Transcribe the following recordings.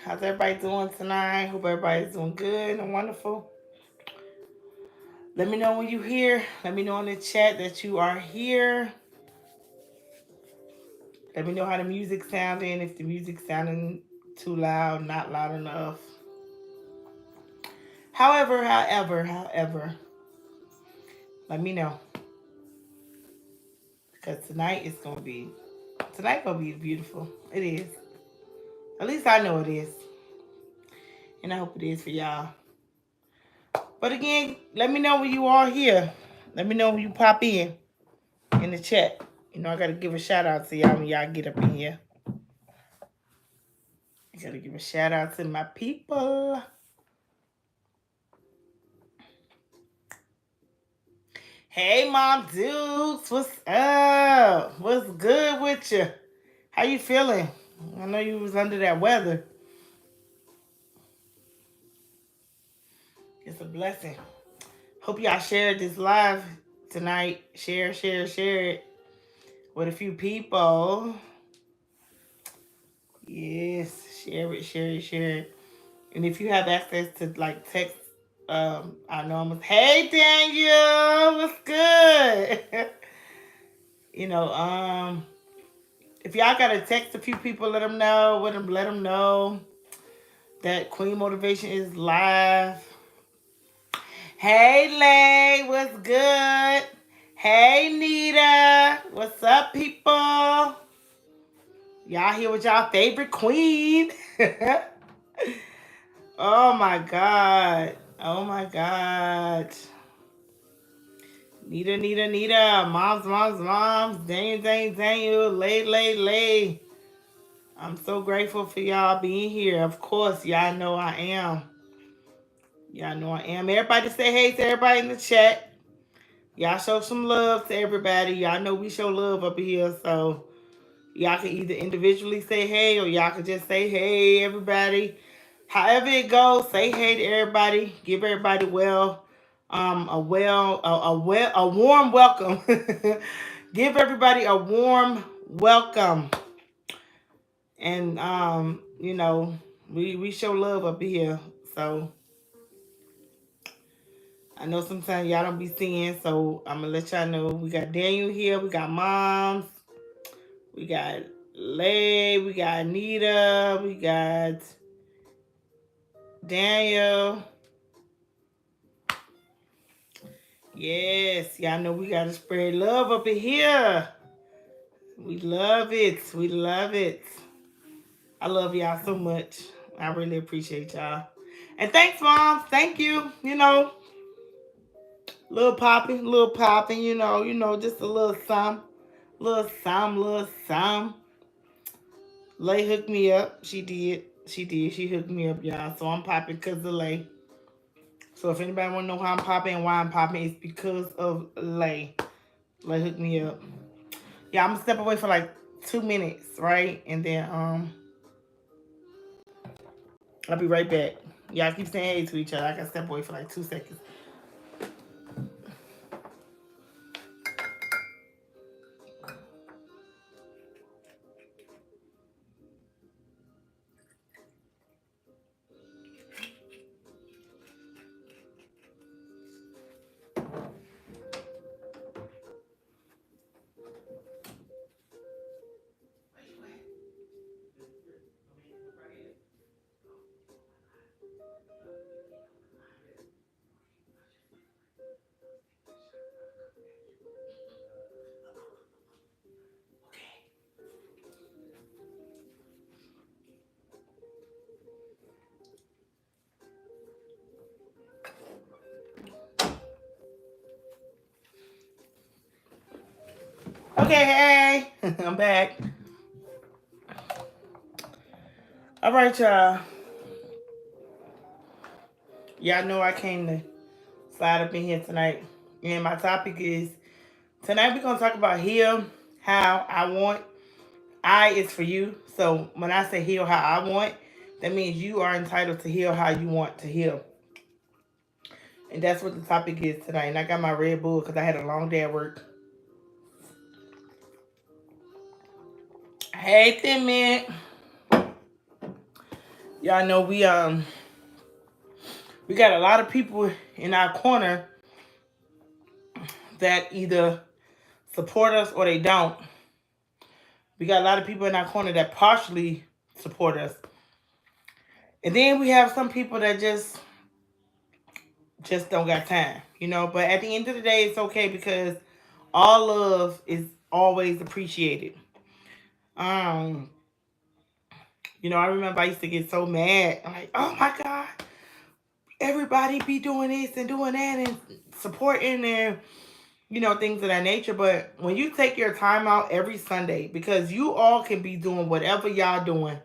How's everybody doing tonight? Hope everybody's doing good and wonderful. Let me know when you're here. Let me know in the chat that you are here. Let me know how the music sounding. If the music sounding too loud, not loud enough. However, let me know because tonight gonna be beautiful. It is. At least I know it is, and I hope it is for y'all. But again, let me know when you are here. Let me know when you pop in the chat. You know, I gotta give a shout out to y'all when y'all get up in here. I gotta give a shout out to my people. Hey, Mom Dukes, what's up? What's good with you? How you feeling? I know you was under that weather. It's a blessing. Hope y'all shared this live tonight. Share it with a few people. Yes, share it. And if you have access to like text our numbers, hey Daniel, what's good? you know, if y'all gotta text a few people, let them know. Let them know that Queen Motivation is live. Hey Lay, what's good? Hey Nita, what's up, people? Y'all here with y'all favorite queen? Oh my god! Oh my god! Nita, moms, Daniel, lay. I'm so grateful for y'all being here. Of course, y'all know I am. Everybody say hey to everybody in the chat. Y'all show some love to everybody. Y'all know we show love up here, so y'all can either individually say hey or y'all can just say hey, everybody. However it goes, say hey to everybody. Give everybody a warm welcome. Give everybody a warm welcome. And we show love up here. So I know sometimes y'all don't be seeing, so I'm gonna let y'all know we got Daniel here, we got moms, we got Lay, we got Anita, we got Daniel. Yes, y'all know we gotta spread love up in here. We love it. We love it. I love y'all so much. I really appreciate y'all. And thanks, Mom. Thank you. Little popping, just a little some. Little some. Lay hooked me up. She did. She hooked me up, y'all. So I'm popping because of Lay. So if anybody want to know how I'm popping and why I'm popping, it's because of Lay. Lay hooked me up. Yeah, I'm gonna step away for like 2 minutes, right? And then I'll be right back. Y'all keep saying hey to each other. I gotta step away for like 2 seconds. Okay, hey, I'm back. All right, y'all. Y'all know I came to slide up in here tonight. And my topic is tonight we're gonna talk about heal how I want. I is for you. So when I say heal how I want, that means you are entitled to heal how you want to heal. And that's what the topic is tonight. And I got my Red Bull because I had a long day at work. Hey, Thin Mint. Y'all know we got a lot of people in our corner that either support us or they don't. We got a lot of people in our corner that partially support us. And then we have some people that just don't got time, you know. But at the end of the day, it's okay because all love is always appreciated. Um, I remember I used to get so mad. I'm like, oh my God, everybody be doing this and doing that and supporting and things of that nature. But when you take your time out every Sunday, because you all can be doing whatever y'all doing,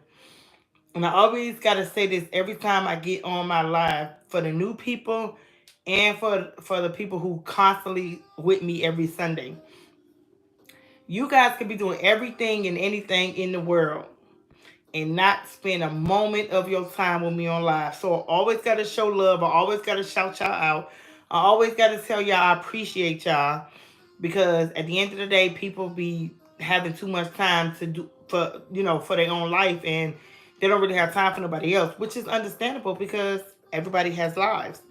and I always gotta say this every time I get on my live for the new people and for the people who constantly with me every Sunday. You guys could be doing everything and anything in the world and not spend a moment of your time with me on live. So I always gotta show love. I always gotta shout y'all out. I always gotta tell y'all I appreciate y'all because at the end of the day, people be having too much time to do for their own life, and they don't really have time for nobody else, which is understandable because everybody has lives.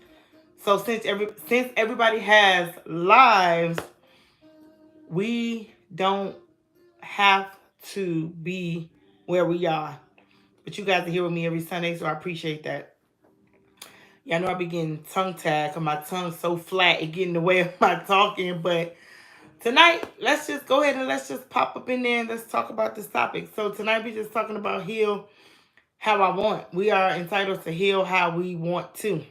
So since everybody has lives, we don't have to be where we are. But you guys are here with me every Sunday, so I appreciate that. Yeah, I know I be getting tongue tied because my tongue's so flat it get in the way of my talking. But tonight, let's just go ahead and let's just pop up in there and let's talk about this topic. So tonight we're just talking about heal how I want. We are entitled to heal how we want to.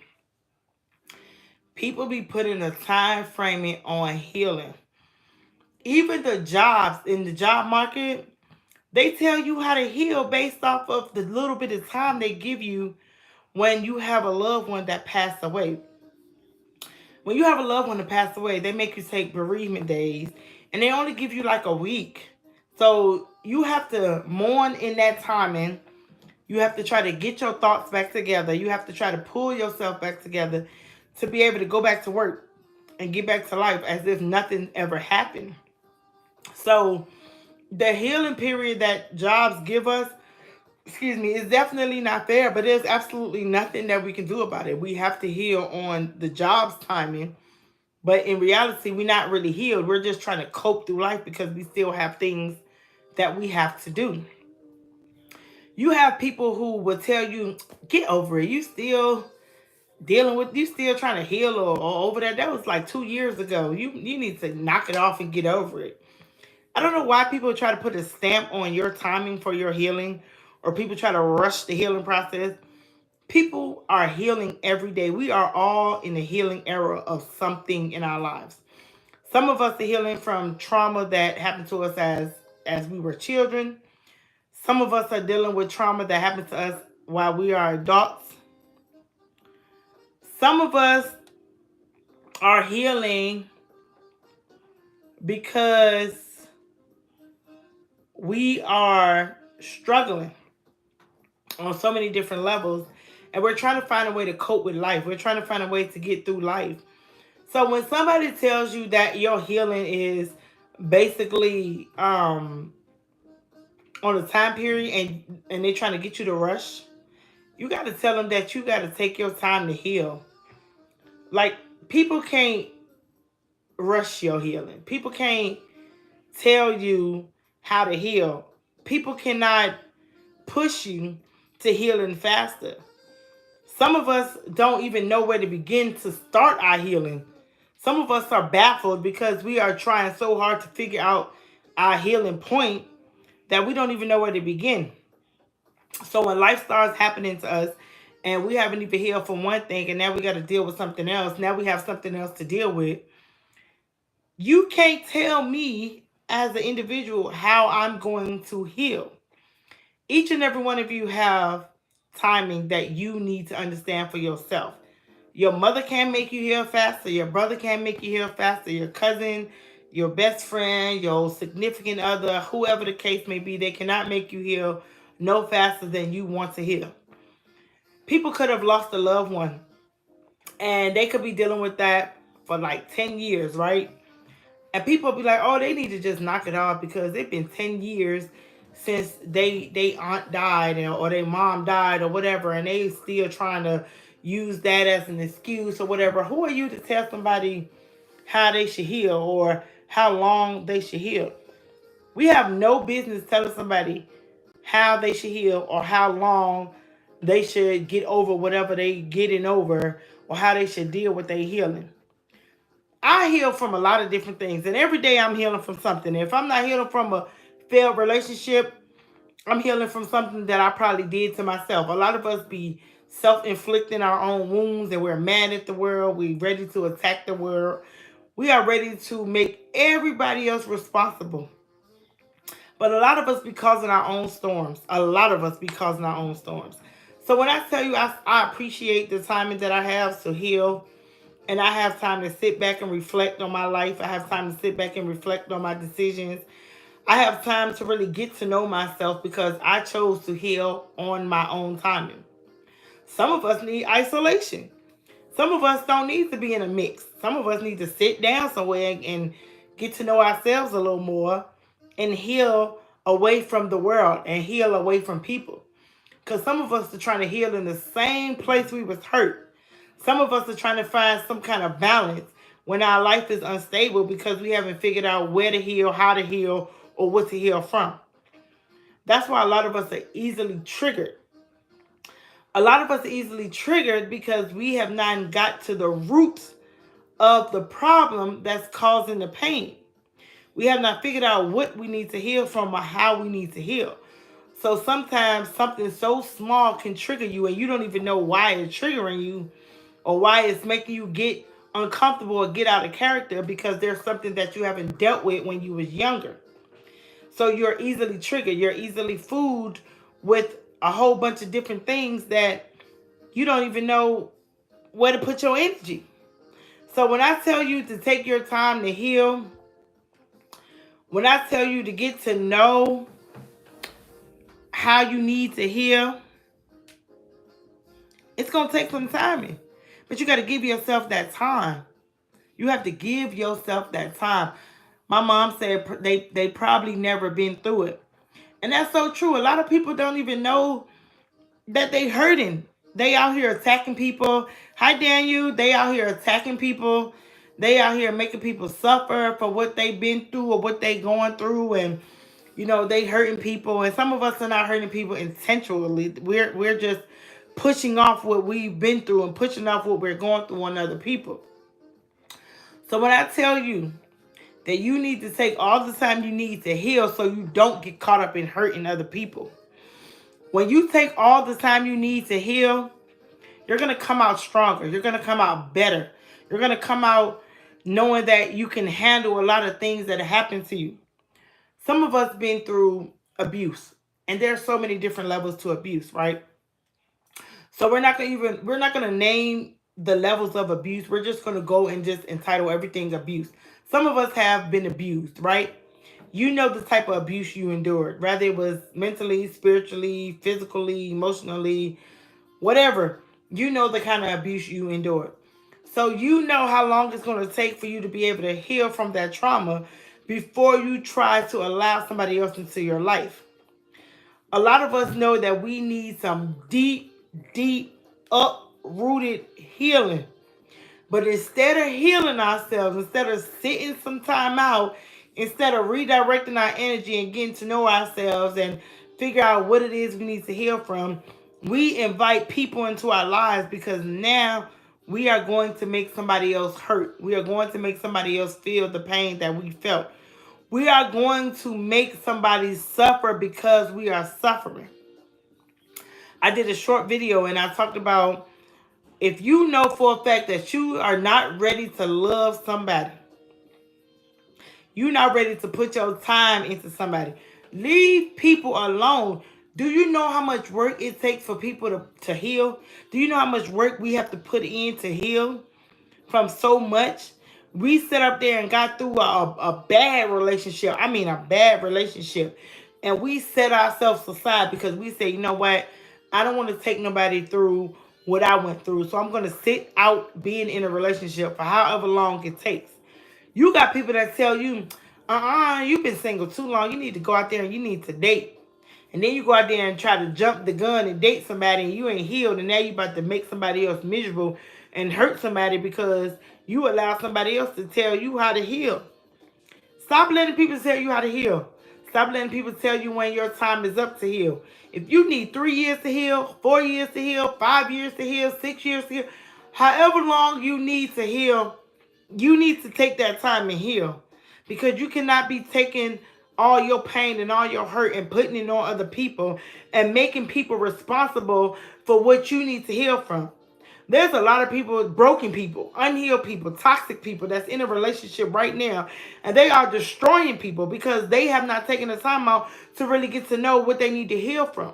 People be putting a time framing on healing. Even the jobs in the job market, they tell you how to heal based off of the little bit of time they give you when you have a loved one that passed away. When you have a loved one that passed away, they make you take bereavement days and they only give you like a week. So you have to mourn in that timing. You have to try to get your thoughts back together. You have to try to pull yourself back together to be able to go back to work and get back to life as if nothing ever happened. So the healing period that jobs give us, excuse me, is definitely not fair, but there's absolutely nothing that we can do about it. We have to heal on the job's timing, but in reality, we're not really healed. We're just trying to cope through life because we still have things that we have to do. You have people who will tell you, get over it. You still trying to heal or over that. That was like 2 years ago. You need to knock it off and get over it. I don't know why people try to put a stamp on your timing for your healing or people try to rush the healing process. People are healing every day. We are all in the healing era of something in our lives. Some of us are healing from trauma that happened to us as we were children. Some of us are dealing with trauma that happened to us while we are adults. Some of us are healing because we are struggling on so many different levels and we're trying to find a way to cope with life. We're trying to find a way to get through life. So when somebody tells you that your healing is basically on a time period and they're trying to get you to rush, you got to tell them that you got to take your time to heal. Like, people can't rush your healing. People can't tell you how to heal. People cannot push you to healing faster. Some of us don't even know where to begin to start our healing. Some of us are baffled because we are trying so hard to figure out our healing point that we don't even know where to begin. So when life starts happening to us and we haven't even healed from one thing and now we got to deal with something else, now we have something else to deal with, you can't tell me as an individual how I'm going to heal. Each and every one of you have timing that you need to understand for yourself. Your mother can't make you heal faster. Your brother can't make you heal faster. Your cousin, your best friend, your significant other, whoever the case may be, they cannot make you heal no faster than you want to heal. People could have lost a loved one and they could be dealing with that for like 10 years, right? And people be like, oh, they need to just knock it off because it's been 10 years since they aunt died or their mom died or whatever, and they still trying to use that as an excuse or whatever. Who are you to tell somebody how they should heal or how long they should heal? We have no business telling somebody how they should heal or how long they should get over whatever they getting over or how they should deal with their healing. I heal from a lot of different things, and every day I'm healing from something. If I'm not healing from a failed relationship, I'm healing from something that I probably did to myself. A lot of us be self-inflicting our own wounds, and we're mad at the world. We're ready to attack the world. We are ready to make everybody else responsible. But a lot of us be causing our own storms. A lot of us be causing our own storms. So when I tell you I appreciate the timing that I have to heal, and I have time to sit back and reflect on my life. I have time to sit back and reflect on my decisions. I have time to really get to know myself because I chose to heal on my own timing. Some of us need isolation. Some of us don't need to be in a mix. Some of us need to sit down somewhere and get to know ourselves a little more and heal away from the world and heal away from people. Because some of us are trying to heal in the same place we was hurt. Some of us are trying to find some kind of balance when our life is unstable because we haven't figured out where to heal, how to heal, or what to heal from. That's why a lot of us are easily triggered. A lot of us are easily triggered because we have not got to the roots of the problem that's causing the pain. We have not figured out what we need to heal from or how we need to heal. So sometimes something so small can trigger you and you don't even know why it's triggering you or why it's making you get uncomfortable or get out of character because there's something that you haven't dealt with when you was younger. So you're easily triggered. You're easily fooled with a whole bunch of different things that you don't even know where to put your energy. So when I tell you to take your time to heal, when I tell you to get to know how you need to heal, it's going to take some time. But you got to give yourself that time. You have to give yourself that time. My mom said they probably never been through it. And that's so true. A lot of people don't even know that they hurting. They out here attacking people. Hi, Daniel. They out here attacking people. They out here making people suffer for what they've been through or what they going through. And, you know, they hurting people. And some of us are not hurting people intentionally. We're just pushing off what we've been through and pushing off what we're going through on other people. So when I tell you that you need to take all the time you need to heal so you don't get caught up in hurting other people. When you take all the time you need to heal, you're going to come out stronger. You're going to come out better. You're going to come out knowing that you can handle a lot of things that happen to you. Some of us been through abuse, and there's so many different levels to abuse, right? So we're not going to name the levels of abuse. We're just going to go and just entitle everything abuse. Some of us have been abused, right? You know the type of abuse you endured, whether it was mentally, spiritually, physically, emotionally, whatever. You know the kind of abuse you endured. So you know how long it's going to take for you to be able to heal from that trauma before you try to allow somebody else into your life. A lot of us know that we need some deep, uprooted healing. But instead of healing ourselves, instead of sitting some time out, instead of redirecting our energy and getting to know ourselves and figure out what it is we need to heal from, we invite people into our lives because now we are going to make somebody else hurt. We are going to make somebody else feel the pain that we felt. We are going to make somebody suffer because we are suffering. I did a short video and I talked about if you know for a fact that you are not ready to love somebody, you're not ready to put your time into somebody, leave people alone. Do you know how much work it takes for people to heal? Do you know how much work we have to put in to heal from so much? We sat up there and got through a bad relationship. I mean, a bad relationship. And we set ourselves aside because we say, you know what? I don't want to take nobody through what I went through. So I'm going to sit out being in a relationship for however long it takes. You got people that tell you, you've been single too long. You need to go out there and you need to date. And then you go out there and try to jump the gun and date somebody and you ain't healed, and now you about to make somebody else miserable and hurt somebody because you allow somebody else to tell you how to heal. Stop letting people tell you how to heal. Stop letting people tell you when your time is up to heal. If you need 3 years to heal, 4 years to heal, 5 years to heal, 6 years to heal, however long you need to heal, you need to take that time and heal. Because you cannot be taking all your pain and all your hurt and putting it on other people and making people responsible for what you need to heal from. There's a lot of people, broken people, unhealed people, toxic people that's in a relationship right now, and they are destroying people because they have not taken the time out to really get to know what they need to heal from.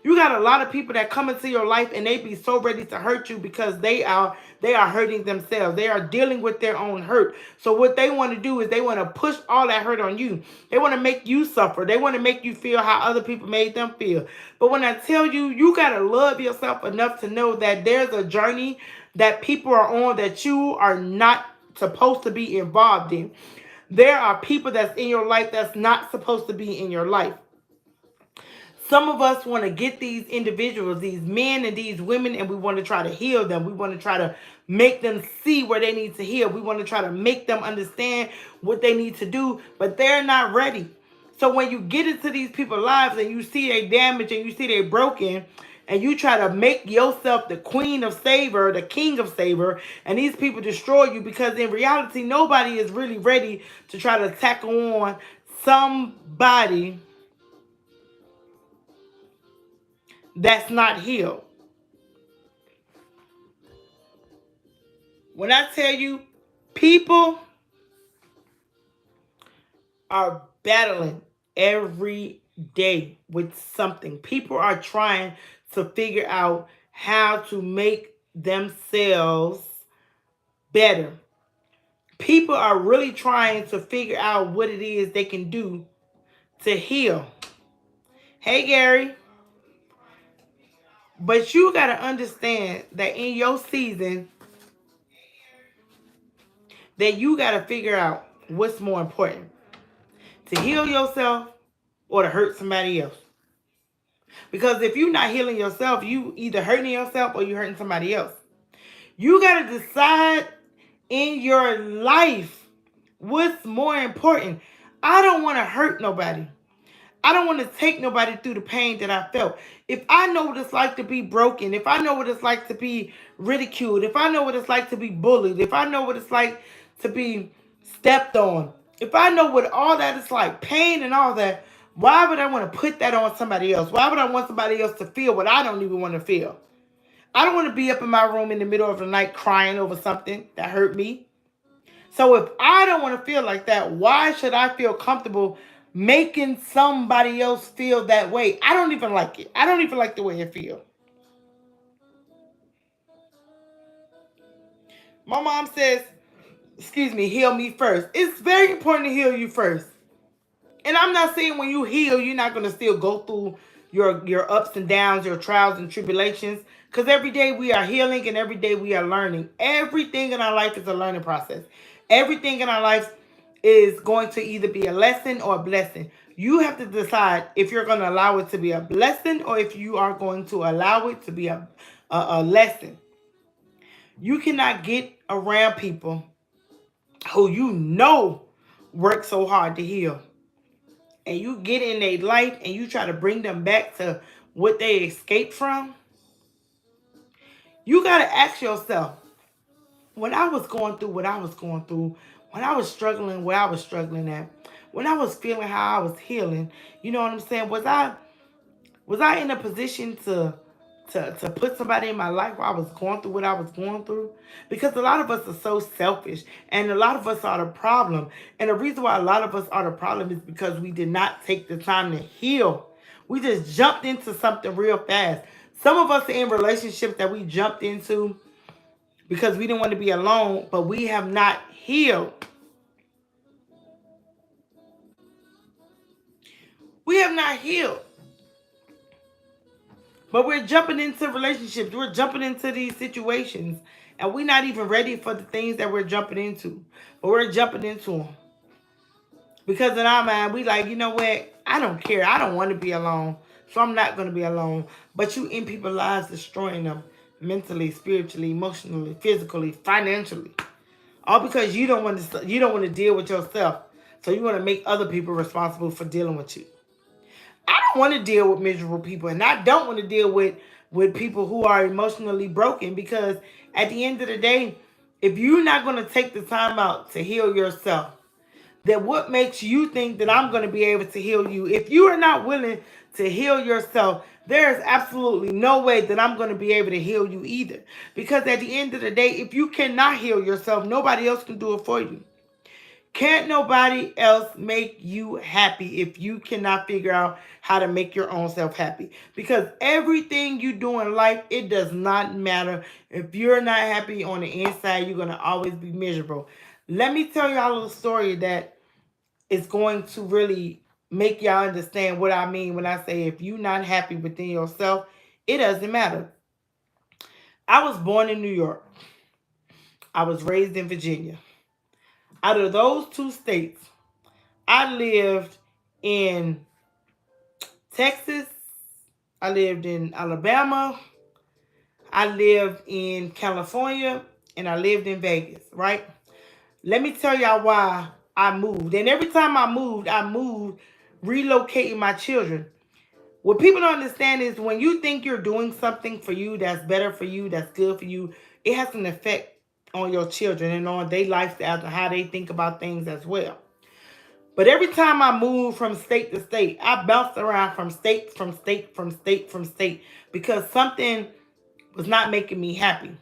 You got a lot of people that come into your life and they be so ready to hurt you because they are hurting themselves. They are dealing with their own hurt. So what they want to do is they want to push all that hurt on you. They want to make you suffer. They want to make you feel how other people made them feel. But when I tell you, you got to love yourself enough to know that there's a journey that people are on that you are not supposed to be involved in. There are people that's in your life that's not supposed to be in your life. Some of us want to get these individuals, these men and these women, and we want to try to heal them. We want to try to make them see where they need to heal. We want to try to make them understand what they need to do, but they're not ready. So when you get into these people's lives and you see they damaged and you see they broken, and you try to make yourself the queen of savor, the king of savor, and these people destroy you because in reality, nobody is really ready to try to tackle on somebody that's not healed. When I tell you, people are battling every day with something. People are trying to figure out how to make themselves better. People are really trying to figure out what it is they can do to heal. Hey, Gary. But you got to understand that in your season, that you got to figure out what's more important. To heal yourself or to hurt somebody else. Because if you're not healing yourself, you either hurting yourself or you're hurting somebody else. You got to decide in your life what's more important. I don't want to hurt nobody. I don't want to take nobody through the pain that I felt. If I know what it's like to be broken, if I know what it's like to be ridiculed, if I know what it's like to be bullied, if I know what it's like to be stepped on, if I know what all that is like, pain and all that, why would I want to put that on somebody else? Why would I want somebody else to feel what I don't even want to feel? I don't want to be up in my room in the middle of the night crying over something that hurt me. So if I don't want to feel like that, why should I feel comfortable making somebody else feel that way? I don't even like it. I don't even like the way it feels. My mom says, heal me first. It's very important to heal you first. And I'm not saying when you heal, you're not going to still go through your ups and downs, your trials and tribulations. Because every day we are healing and every day we are learning. Everything in our life is a learning process. Everything in our life is going to either be a lesson or a blessing. You have to decide if you're going to allow it to be a blessing or if you are going to allow it to be a lesson. You cannot get around people who you know work so hard to heal. And you get in their life and you try to bring them back to what they escaped from. You got to ask yourself, when I was going through what I was going through, when I was struggling where I was struggling at, when I was feeling how I was healing, you know what I'm saying? Was I in a position to put somebody in my life while I was going through what I was going through? Because a lot of us are so selfish and a lot of us are the problem. And the reason why a lot of us are the problem is because we did not take the time to heal. We just jumped into something real fast. Some of us are in relationships that we jumped into because we didn't want to be alone, but we have not healed. We have not healed. But we're jumping into relationships. We're jumping into these situations. And we're not even ready for the things that we're jumping into. But we're jumping into them. Because in our mind, we like, you know what? I don't care. I don't want to be alone. So I'm not going to be alone. But you in people's lives, destroying them mentally, spiritually, emotionally, physically, financially. All because you don't want to deal with yourself. So you want to make other people responsible for dealing with you. I don't want to deal with miserable people, and I don't want to deal with people who are emotionally broken, because at the end of the day, if you're not going to take the time out to heal yourself, then what makes you think that I'm going to be able to heal you? If you are not willing to heal yourself, there is absolutely no way that I'm going to be able to heal you either. Because at the end of the day, if you cannot heal yourself, nobody else can do it for you. Can't nobody else make you happy if you cannot figure out how to make your own self happy. Because everything you do in life, it does not matter. If you're not happy on the inside, you're going to always be miserable. Let me tell y'all a little story that is going to really make y'all understand what I mean when I say if you're not happy within yourself, it doesn't matter. I was born in New York. I was raised in Virginia. Out of those two states, I lived in Texas, I lived in Alabama, I lived in California, and I lived in Vegas, right? Let me tell y'all why I moved. And every time I moved relocating my children. What people don't understand is when you think you're doing something for you that's better for you, that's good for you, it has an effect on your children and on their lifestyle and how they think about things as well. But every time I moved from state to state, I bounced around from state because something was not making me happy.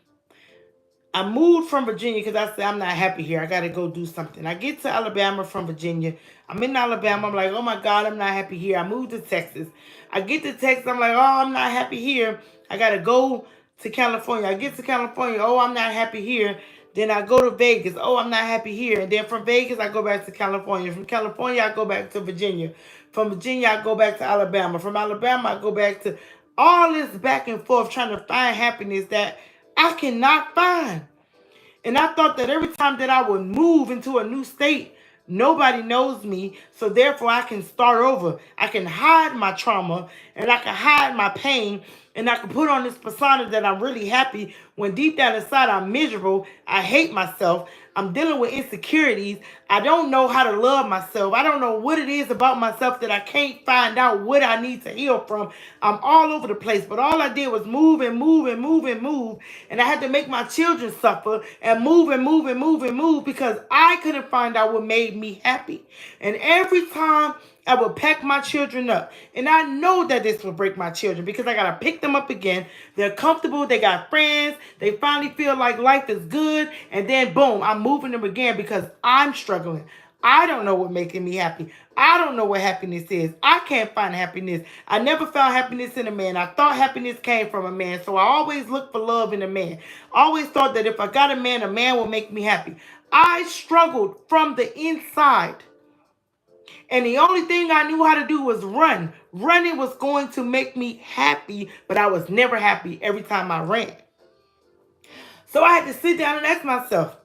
I moved from Virginia because I said, I'm not happy here. I got to go do something. I get to Alabama from Virginia. I'm in Alabama. I'm like, oh my God, I'm not happy here. I moved to Texas. I get to Texas. I'm like, oh, I'm not happy here. I got to go to California. I get to California. Oh, I'm not happy here. Then I go to Vegas. Oh, I'm not happy here. And then from Vegas, I go back to California. From California, I go back to Virginia. From Virginia, I go back to Alabama. From Alabama, I go back to all this back and forth trying to find happiness that I cannot find. And I thought that every time that I would move into a new state, nobody knows me, so therefore I can start over. I can hide my trauma, and I can hide my pain, and I can put on this persona that I'm really happy when deep down inside I'm miserable. I hate myself. I'm dealing with insecurities. I don't know how to love myself. I don't know what it is about myself that I can't find out what I need to heal from. I'm all over the place, but all I did was move and move and move and move, and I had to make my children suffer and move and move and move and move because I couldn't find out what made me happy. And every time I would pack my children up. And I know that this will break my children because I got to pick them up again. They're comfortable. They got friends. They finally feel like life is good. And then, boom, I'm moving them again because I'm struggling. I don't know what making me happy. I don't know what happiness is. I can't find happiness. I never found happiness in a man. I thought happiness came from a man. So I always looked for love in a man. I always thought that if I got a man will make me happy. I struggled from the inside. And the only thing I knew how to do was run. Running was going to make me happy, but I was never happy every time I ran. So I had to sit down and ask myself,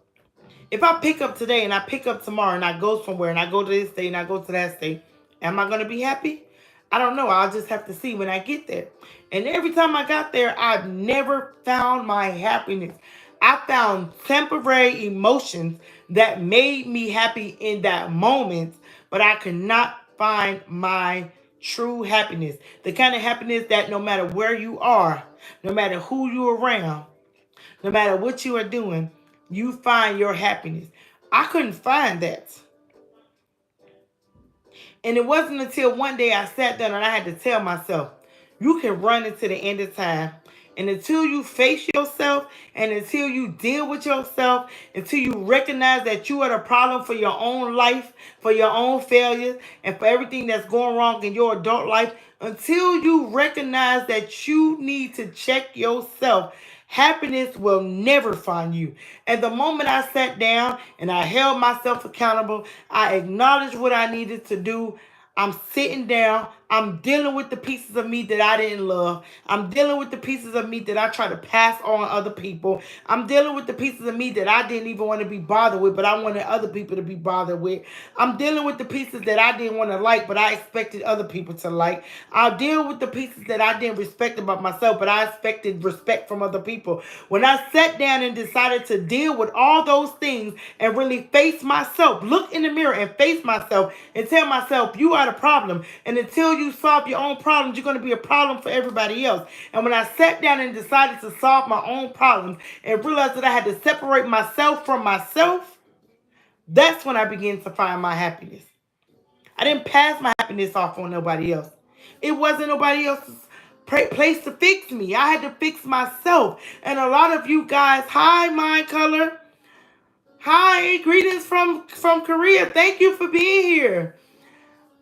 if I pick up today and I pick up tomorrow and I go somewhere and I go to this state and I go to that state, am I going to be happy? I don't know. I'll just have to see when I get there. And every time I got there, I've never found my happiness. I found temporary emotions that made me happy in that moment, but I could not find my true happiness. The kind of happiness that no matter where you are, no matter who you're around, no matter what you are doing, you find your happiness. I couldn't find that. And it wasn't until one day I sat down and I had to tell myself, you can run into the end of time. And until you face yourself and until you deal with yourself, until you recognize that you are the problem for your own life, for your own failures, and for everything that's going wrong in your adult life, until you recognize that you need to check yourself, happiness will never find you. And the moment I sat down and I held myself accountable, I acknowledged what I needed to do. I'm sitting down, I'm dealing with the pieces of me that I didn't love. I'm dealing with the pieces of me that I try to pass on other people. I'm dealing with the pieces of me that I didn't even want to be bothered with, but I wanted other people to be bothered with. I'm dealing with the pieces that I didn't want to like, but I expected other people to like. I deal with the pieces that I didn't respect about myself, but I expected respect from other people. When I sat down and decided to deal with all those things and really face myself, look in the mirror and face myself and tell myself, you are the problem. And until you solve your own problems, you're going to be a problem for everybody else. And when I sat down and decided to solve my own problems and realized that I had to separate myself from myself, that's when I began to find my happiness. I didn't pass my happiness off on nobody else. It wasn't nobody else's place to fix me. I had to fix myself. And a lot of you guys, hi, Mind Color. Hi, greetings from Korea. Thank you for being here.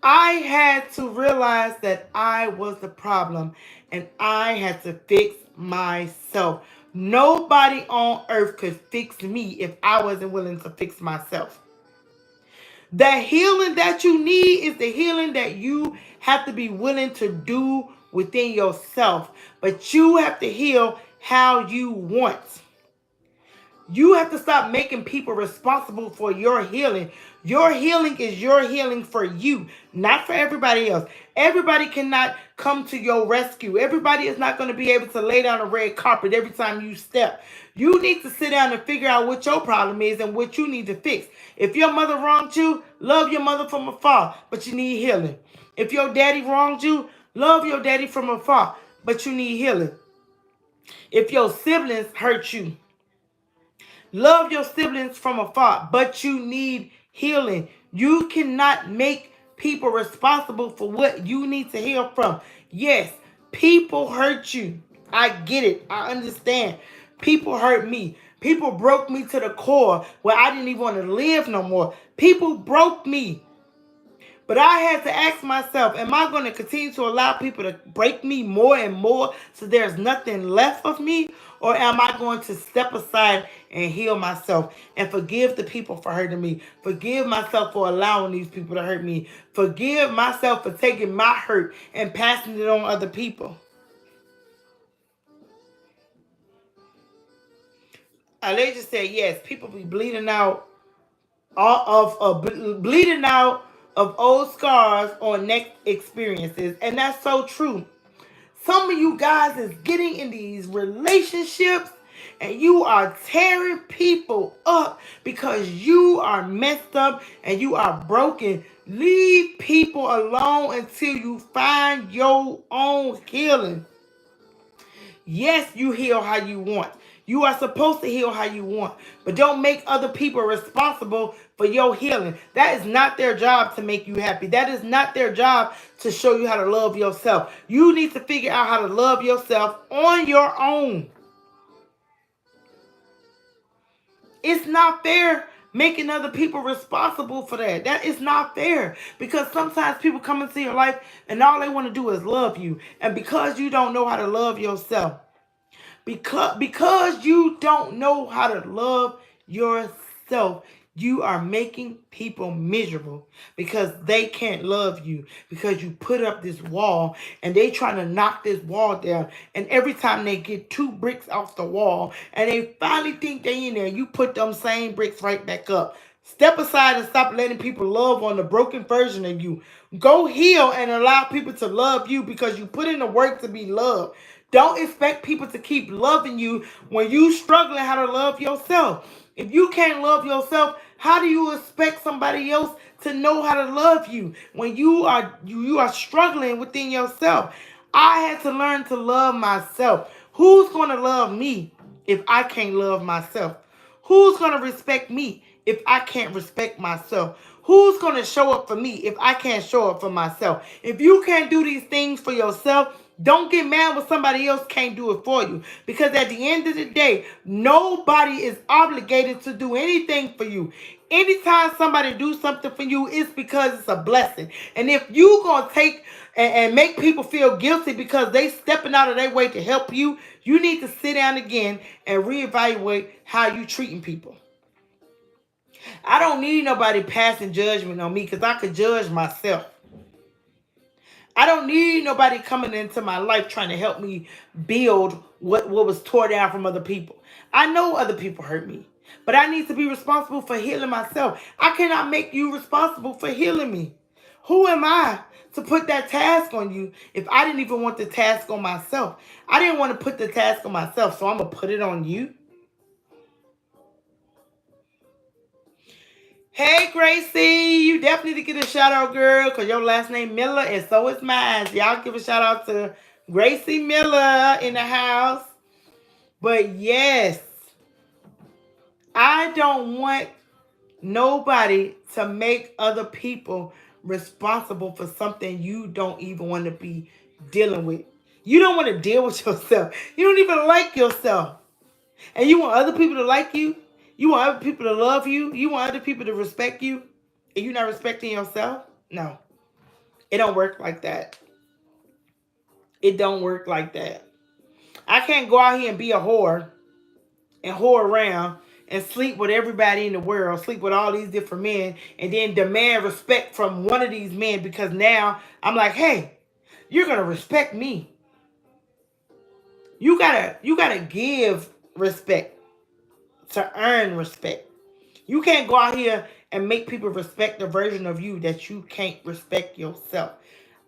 I had to realize that I was the problem and I had to fix myself. Nobody on earth could fix me if I wasn't willing to fix myself. The healing that you need is the healing that you have to be willing to do within yourself. But you have to heal how you want. You have to stop making people responsible for your healing. Your healing is your healing for you, not for everybody else. Everybody cannot come to your rescue. Everybody is not going to be able to lay down a red carpet every time you step. You need to sit down and figure out what your problem is and what you need to fix. If your mother wronged you, love your mother from afar, but you need healing. If your daddy wronged you, love your daddy from afar, but you need healing. If your siblings hurt you, love your siblings from afar, but you need healing. You cannot make people responsible for what you need to heal from. Yes, people hurt you. I get it. I understand. People hurt me. People broke me to the core where I didn't even want to live no more. People broke me. But I had to ask myself, am I going to continue to allow people to break me more and more so there's nothing left of me? Or am I going to step aside and heal myself and forgive the people for hurting me? Forgive myself for allowing these people to hurt me. Forgive myself for taking my hurt and passing it on other people. They just said, yes, people be bleeding out bleeding out of old scars or next experiences. And that's so true. Some of you guys is getting in these relationships and you are tearing people up because you are messed up and you are broken. Leave people alone until you find your own healing. Yes, you heal how you want. You are supposed to heal how you want. But don't make other people responsible for your healing. That is not their job to make you happy. That is not their job to show you how to love yourself. You need to figure out how to love yourself on your own. It's not fair making other people responsible for that. That is not fair. Because sometimes people come into your life and all they want to do is love you. And because you don't know how to love yourself, because you don't know how to love yourself, you are making people miserable because they can't love you because you put up this wall and they trying to knock this wall down. And every time they get 2 bricks off the wall and they finally think they in there, you put them same bricks right back up. Step aside and stop letting people love on the broken version of you. Go heal and allow people to love you because you put in the work to be loved. Don't expect people to keep loving you when you struggling how to love yourself. If you can't love yourself, how do you expect somebody else to know how to love you when you are struggling within yourself? I had to learn to love myself. Who's going to love me if I can't love myself? Who's going to respect me if I can't respect myself? Who's going to show up for me if I can't show up for myself? If you can't do these things for yourself, don't get mad when somebody else can't do it for you. Because at the end of the day, nobody is obligated to do anything for you. Anytime somebody do something for you, it's because it's a blessing. And if you going to take and make people feel guilty because they stepping out of their way to help you, you need to sit down again and reevaluate how you treating people. I don't need nobody passing judgment on me because I could judge myself. I don't need nobody coming into my life trying to help me build what was tore down from other people. I know other people hurt me, but I need to be responsible for healing myself. I cannot make you responsible for healing me. Who am I to put that task on you if I didn't even want the task on myself? I didn't want to put the task on myself, so I'm going to put it on you. Hey, Gracie, you definitely need to get a shout out, girl, because your last name Miller and so is mine. Y'all give a shout out to Gracie Miller in the house. But yes, I don't want nobody to make other people responsible for something you don't even want to be dealing with. You don't want to deal with yourself. You don't even like yourself. And you want other people to like you. You want other people to love you. You want other people to respect you. And you're not respecting yourself? No. It don't work like that. It don't work like that. I can't go out here and be a whore and whore around and sleep with everybody in the world, sleep with all these different men, and then demand respect from one of these men because now I'm like, hey, you're gonna respect me. You gotta give respect to earn respect. You can't go out here and make people respect the version of you that you can't respect yourself.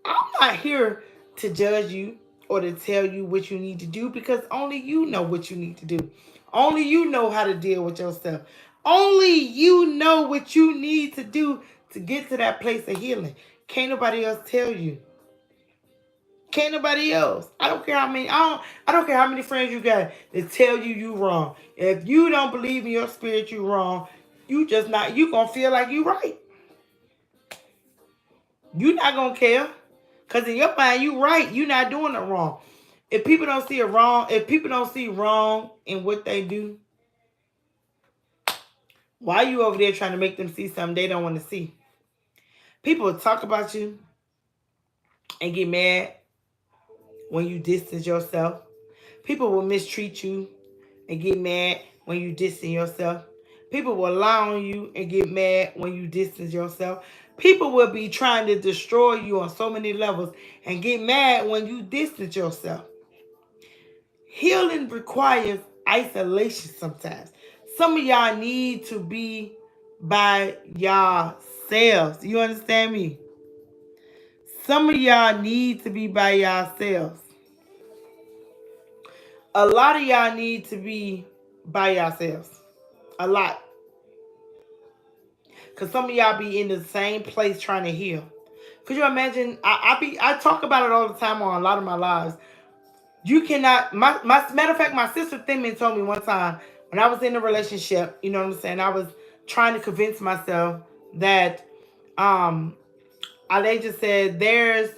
I'm not here to judge you or to tell you what you need to do because only you know what you need to do. Only you know how to deal with yourself. Only you know what you need to do to get to that place of healing. Can't nobody else tell you. Can't nobody else. I don't care how many. I don't care how many friends you got that tell you wrong. If you don't believe in your spirit, you wrong. You just not. You gonna feel like you right. You not gonna care. Because in your mind, you right. You not doing it wrong. If people don't see it wrong, if people don't see wrong in what they do, why are you over there trying to make them see something they don't want to see? People will talk about you and get mad when you distance yourself. People will mistreat you and get mad when you distance yourself. People will lie on you and get mad when you distance yourself. People will be trying to destroy you on so many levels and get mad when you distance yourself. Healing requires isolation sometimes. Some of y'all need to be by yourselves. You understand me? Some of y'all need to be by yourselves. A lot of y'all need to be by yourselves. A lot. Because some of y'all be in the same place trying to heal. Could you imagine? I talk about it all the time on a lot of my lives. You cannot, matter of fact, my sister Thinman told me one time when I was in a relationship, you know what I'm saying? I was trying to convince myself that, they just said, there's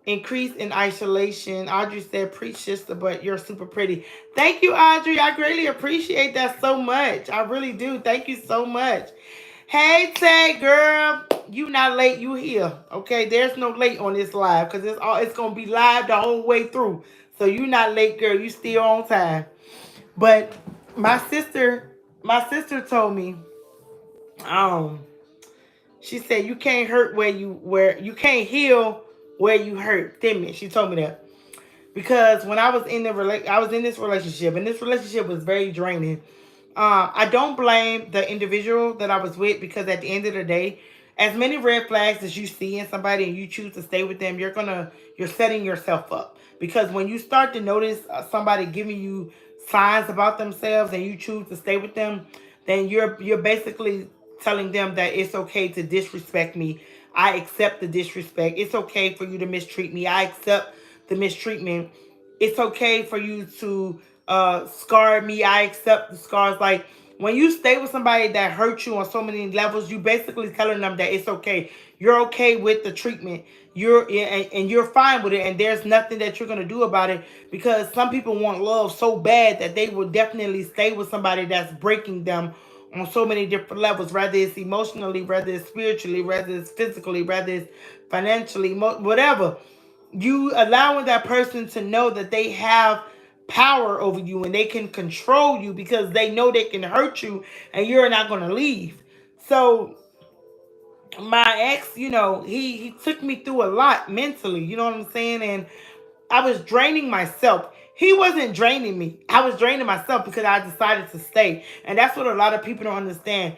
increase in isolation. Audrey said, preach, sister, but you're super pretty. Thank you, Audrey. I greatly appreciate that so much. I really do. Thank you so much. Hey, Tay, girl. You not late. You here. Okay, there's no late on this live because it's going to be live the whole way through. So you not late, girl. You still on time. But my sister told me, she said you can't hurt where you can't heal where you hurt. Timmy, she told me that because when I was in this relationship, and this relationship was very draining. I don't blame the individual that I was with because at the end of the day, as many red flags as you see in somebody and you choose to stay with them, you're setting yourself up. Because when you start to notice somebody giving you signs about themselves and you choose to stay with them, then you're basically telling them that it's okay to disrespect me. I accept the disrespect. It's okay for you to mistreat me. I accept the mistreatment. It's okay for you to scar me. I accept the scars. Like when you stay with somebody that hurt you on so many levels, you basically telling them that it's okay. You're okay with the treatment. You're fine with it, and there's nothing that you're gonna do about it because some people want love so bad that they will definitely stay with somebody that's breaking them on so many different levels, whether it's emotionally, whether it's spiritually, whether it's physically, whether it's financially, whatever. You allowing that person to know that they have power over you and they can control you because they know they can hurt you and you're not going to leave. So my ex, you know, he took me through a lot mentally, you know what I'm saying? And I was draining myself. He wasn't draining me. I was draining myself because I decided to stay. And that's what a lot of people don't understand.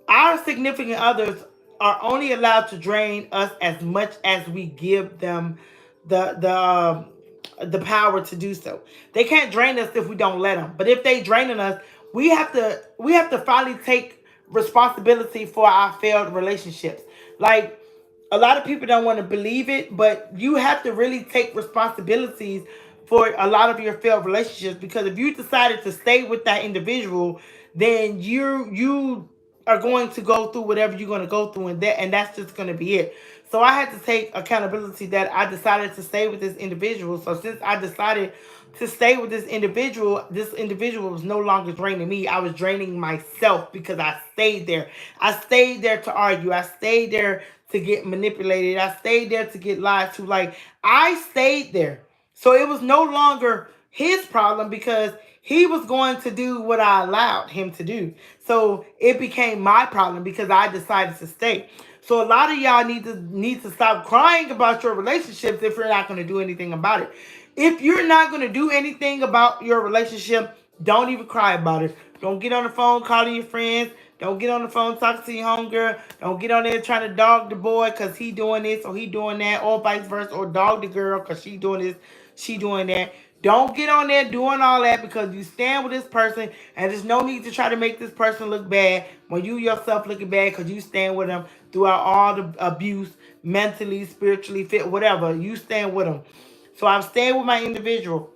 Our significant others are only allowed to drain us as much as we give them the power to do so. They can't drain us if we don't let them. But if they draining us, we have to finally take responsibility for our failed relationships. Like, a lot of people don't want to believe it, but you have to really take responsibilities for a lot of your failed relationships, because if you decided to stay with that individual, then you are going to go through whatever you're going to go through, and that's just going to be it. So I had to take accountability that I decided to stay with this individual. So since I decided to stay with this individual was no longer draining me. I was draining myself because I stayed there. I stayed there to argue. I stayed there to get manipulated. I stayed there to get lied to. Like, I stayed there. So it was no longer his problem because he was going to do what I allowed him to do. So it became my problem because I decided to stay. So a lot of y'all need to stop crying about your relationships if you're not going to do anything about it. If you're not going to do anything about your relationship, don't even cry about it. Don't get on the phone calling your friends. Don't get on the phone talking to your homegirl. Don't get on there trying to dog the boy because he doing this or he doing that, or vice versa, or dog the girl because she doing this, she doing that. Don't get on there doing all that because you stand with this person, and there's no need to try to make this person look bad when you yourself looking bad because you stand with them throughout all the abuse, mentally, spiritually, fit, whatever. You stand with them. So I'm staying with my individual.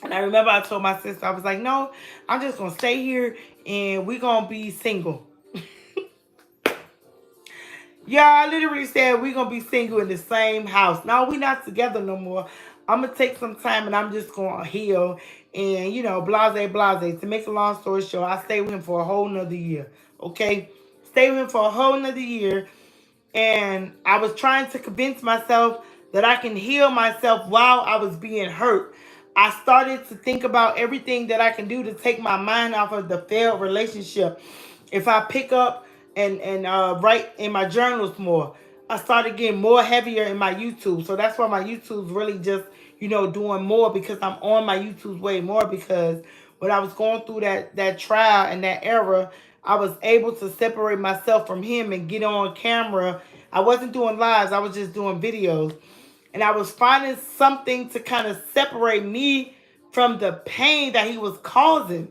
And I remember I told my sister, I was like, no, I'm just going to stay here and we're going to be single. Yeah, I literally said we're going to be single in the same house. No, we're not together no more. I'm going to take some time and I'm just going to heal and, blase, blase. To make a long story short, I stayed with him for a whole nother year. Okay? Stayed with him for a whole nother year. And I was trying to convince myself that I can heal myself while I was being hurt. I started to think about everything that I can do to take my mind off of the failed relationship. If I pick up and write in my journals more, I started getting more heavier in my YouTube. So that's why my YouTube's really just, doing more, because I'm on my YouTube way more, because when I was going through that trial and that era, I was able to separate myself from him and get on camera. I wasn't doing lives, I was just doing videos. And I was finding something to kind of separate me from the pain that he was causing.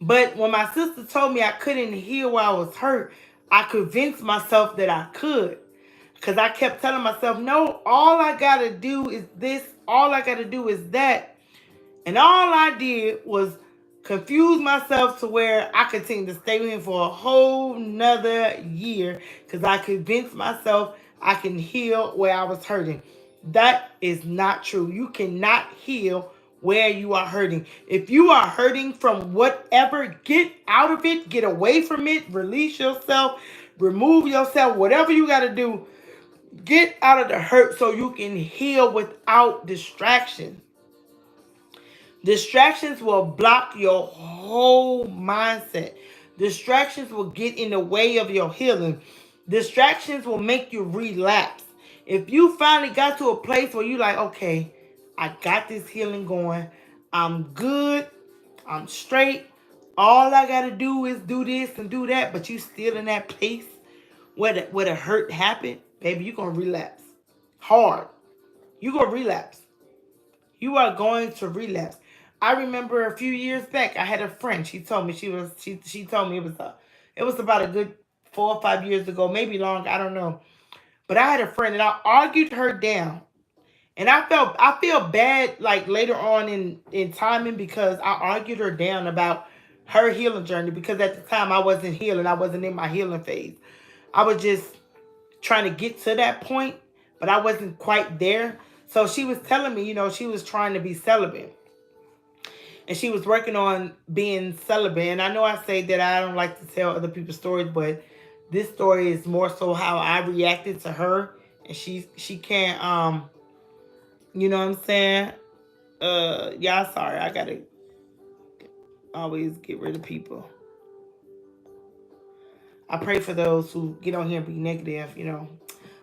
But when my sister told me I couldn't heal while I was hurt, I convinced myself that I could. Because I kept telling myself, no, all I got to do is this. All I got to do is that. And all I did was confuse myself to where I continued to stay with him for a whole nother year, because I convinced myself I can heal where I was hurting. That is not true. You cannot heal where you are hurting. If you are hurting from whatever, get out of it, get away from it, release yourself, remove yourself, whatever you got to do. Get out of the hurt so you can heal without distraction. Distractions will block your whole mindset. Distractions will get in the way of your healing. Distractions will make you relapse. If you finally got to a place where you're like, okay, I got this healing going, I'm good, I'm straight, all I got to do is do this and do that, but you still in that place where the hurt happened, baby, you're going to relapse. Hard. You're going to relapse. You are going to relapse. I remember a few years back, I had a friend. She told me she told me it was about a good 4 or 5 years ago, maybe longer, I don't know. But I had a friend and I argued her down. And I feel bad like later on in timing, because I argued her down about her healing journey, because at the time I wasn't healing. I wasn't in my healing phase. I was just trying to get to that point, but I wasn't quite there. So she was telling me, she was trying to be celibate. And she was working on being celibate. And I know I say that I don't like to tell other people's stories, but this story is more so how I reacted to her. And she can't, you know what I'm saying? Yeah, sorry. I gotta always get rid of people. I pray for those who get on here and be negative,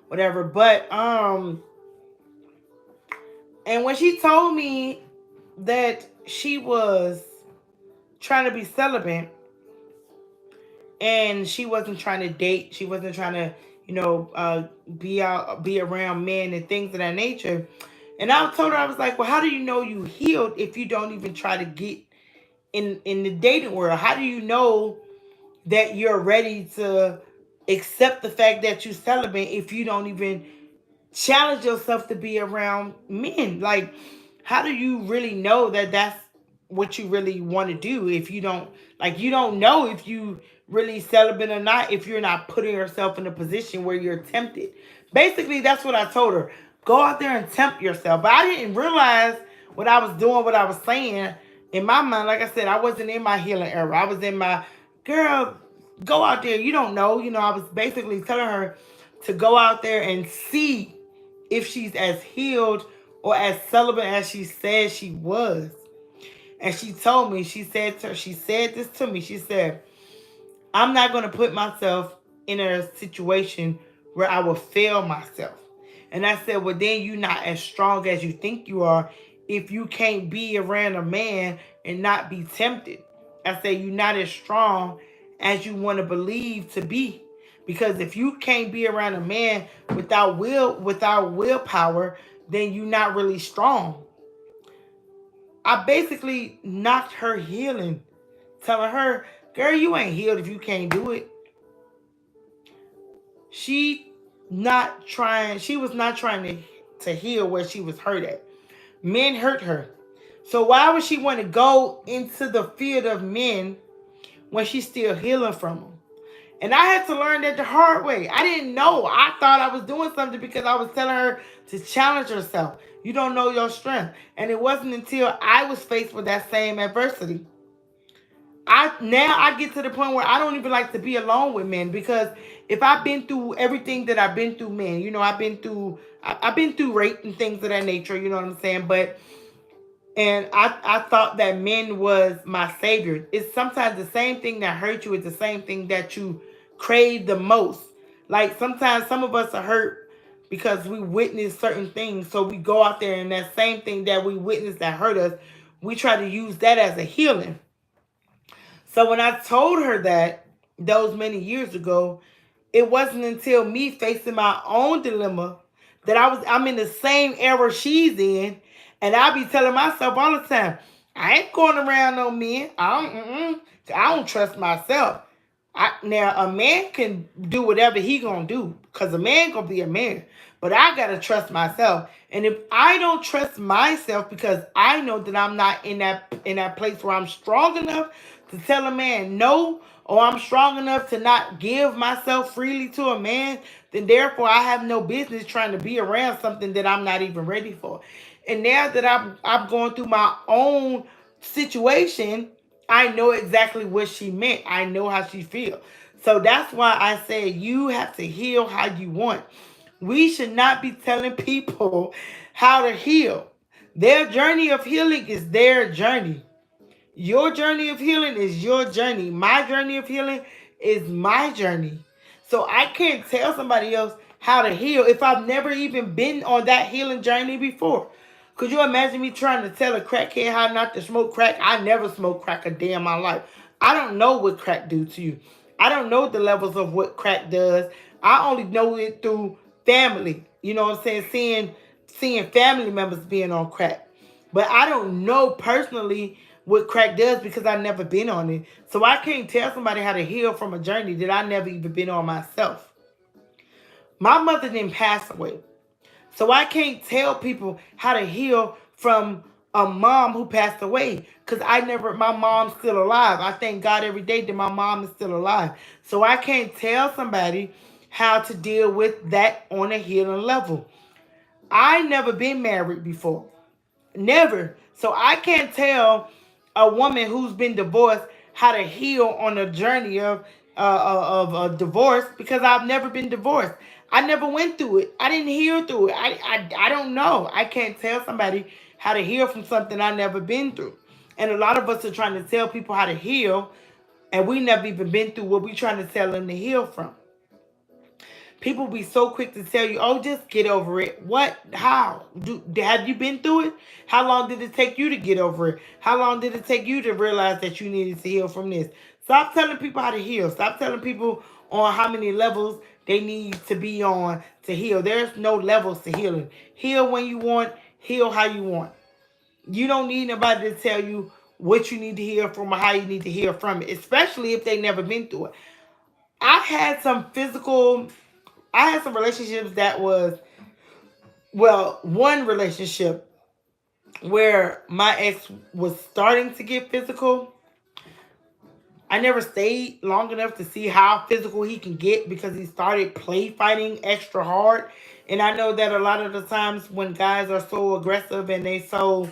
whatever. But and when she told me that she was trying to be celibate and she wasn't trying to date, she wasn't trying to, be around men and things of that nature. And I told her, I was like, well, how do you know you healed if you don't even try to get in the dating world? How do you know that you're ready to accept the fact that you celibate if you don't even challenge yourself to be around men? Like, how do you really know that that's what you really want to do if you don't, like, you don't know if you really celibate or not if you're not putting yourself in a position where you're tempted. Basically, that's what I told her. Go out there and tempt yourself. But I didn't realize what I was doing, what I was saying. In my mind, like I said, I wasn't in my healing era. I was in my, girl, go out there. You don't know. I was basically telling her to go out there and see if she's as healed or as celibate as she said she was. And she told me, she said this to me. She said, I'm not going to put myself in a situation where I will fail myself. And I said, well, then you're not as strong as you think you are if you can't be around a man and not be tempted. I said, you're not as strong as you want to believe to be. Because if you can't be around a man without willpower, then you're not really strong. I basically knocked her healing, telling her, girl, you ain't healed if you can't do it. She was not trying to heal where she was hurt at. Men hurt her. So why would she want to go into the field of men when she's still healing from them? And I had to learn that the hard way. I didn't know. I thought I was doing something because I was telling her to challenge herself. You don't know your strength. And it wasn't until I was faced with that same adversity. I get to the point where I don't even like to be alone with men, because if I've been through everything that I've been through, men, I've been through rape and things of that nature, you know what I'm saying? And I thought that men was my savior. It's sometimes the same thing that hurt you is the same thing that you crave the most. Like sometimes some of us are hurt because we witness certain things. So we go out there and that same thing that we witnessed that hurt us, we try to use that as a healing. So when I told her that those many years ago, it wasn't until me facing my own dilemma that I'm in the same era she's in. And I be telling myself all the time, I ain't going around no men. I don't trust myself. Now, a man can do whatever he gonna do, because a man gonna be a man. But I gotta trust myself. And if I don't trust myself, because I know that I'm not in that place where I'm strong enough to tell a man no, or I'm strong enough to not give myself freely to a man, then therefore I have no business trying to be around something that I'm not even ready for. And now that I'm going through my own situation, I know exactly what she meant. I know how she feels. So that's why I say you have to heal how you want. We should not be telling people how to heal. Their journey of healing is their journey. Your journey of healing is your journey. My journey of healing is my journey. So I can't tell somebody else how to heal if I've never even been on that healing journey before. Could you imagine me trying to tell a crackhead how not to smoke crack? I never smoked crack a day in my life. I don't know what crack do to you. I don't know the levels of what crack does. I only know it through family. You know what I'm saying? Seeing family members being on crack. But I don't know personally what crack does because I've never been on it. So I can't tell somebody how to heal from a journey that I never even been on myself. My mother didn't pass away. So I can't tell people how to heal from a mom who passed away, because my mom's still alive. I thank God every day that my mom is still alive. So I can't tell somebody how to deal with that on a healing level. I never been married before. Never. So I can't tell a woman who's been divorced how to heal on a journey of a divorce, because I've never been divorced. I never went through it. I didn't heal through it. I don't know. I can't tell somebody how to heal from something I've never been through. And a lot of us are trying to tell people how to heal And we never even been through what we trying to tell them to heal from. People be so quick to tell you, "Oh, just get over it." What? How? Have you been through it? How long did it take you to get over it? How long did it take you to realize that you needed to heal from this? Stop telling people how to heal. Stop telling people on how many levels they need to be on to heal. There's no levels to healing. Heal when you want, heal how you want. You don't need nobody to tell you what you need to heal from or how you need to heal from it, especially if they never been through it. I had some physical I had some relationships that was, well, one relationship where my ex was starting to get physical. I never stayed long enough to see how physical he can get because he started play fighting extra hard. And I know that a lot of the times when guys are so aggressive and they so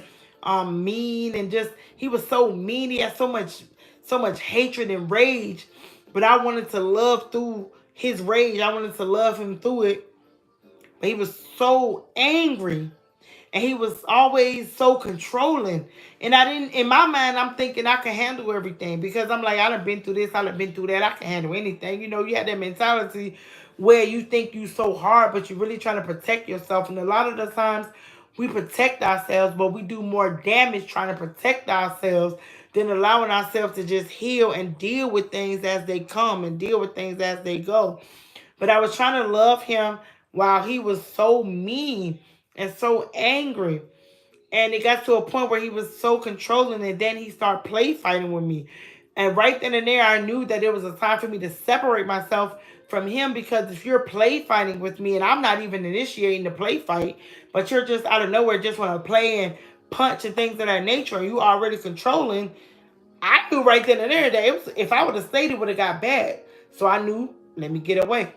mean and just he was so mean, he had so much hatred and rage. But I wanted to love through his rage. I wanted to love him through it. But he was so angry and he was always so controlling. And I didn't, in my mind, I'm thinking I can handle everything because I'm like, I done been through this, I done been through that, I can handle anything. You know, you have that mentality where you think you so hard, but you're really trying to protect yourself. And a lot of the times we protect ourselves, but we do more damage trying to protect ourselves than allowing ourselves to just heal and deal with things as they come and deal with things as they go. But I was trying to love him while he was so mean and so angry. And it got to a point where he was so controlling, and then he started play fighting with me. And right then and there, I knew that it was a time for me to separate myself from him because if you're play fighting with me and I'm not even initiating the play fight, but you're just out of nowhere just want to play and punch and things of that nature, and you already controlling, I knew right then and there that if I would have stayed, it would have got bad. So I knew, let me get away.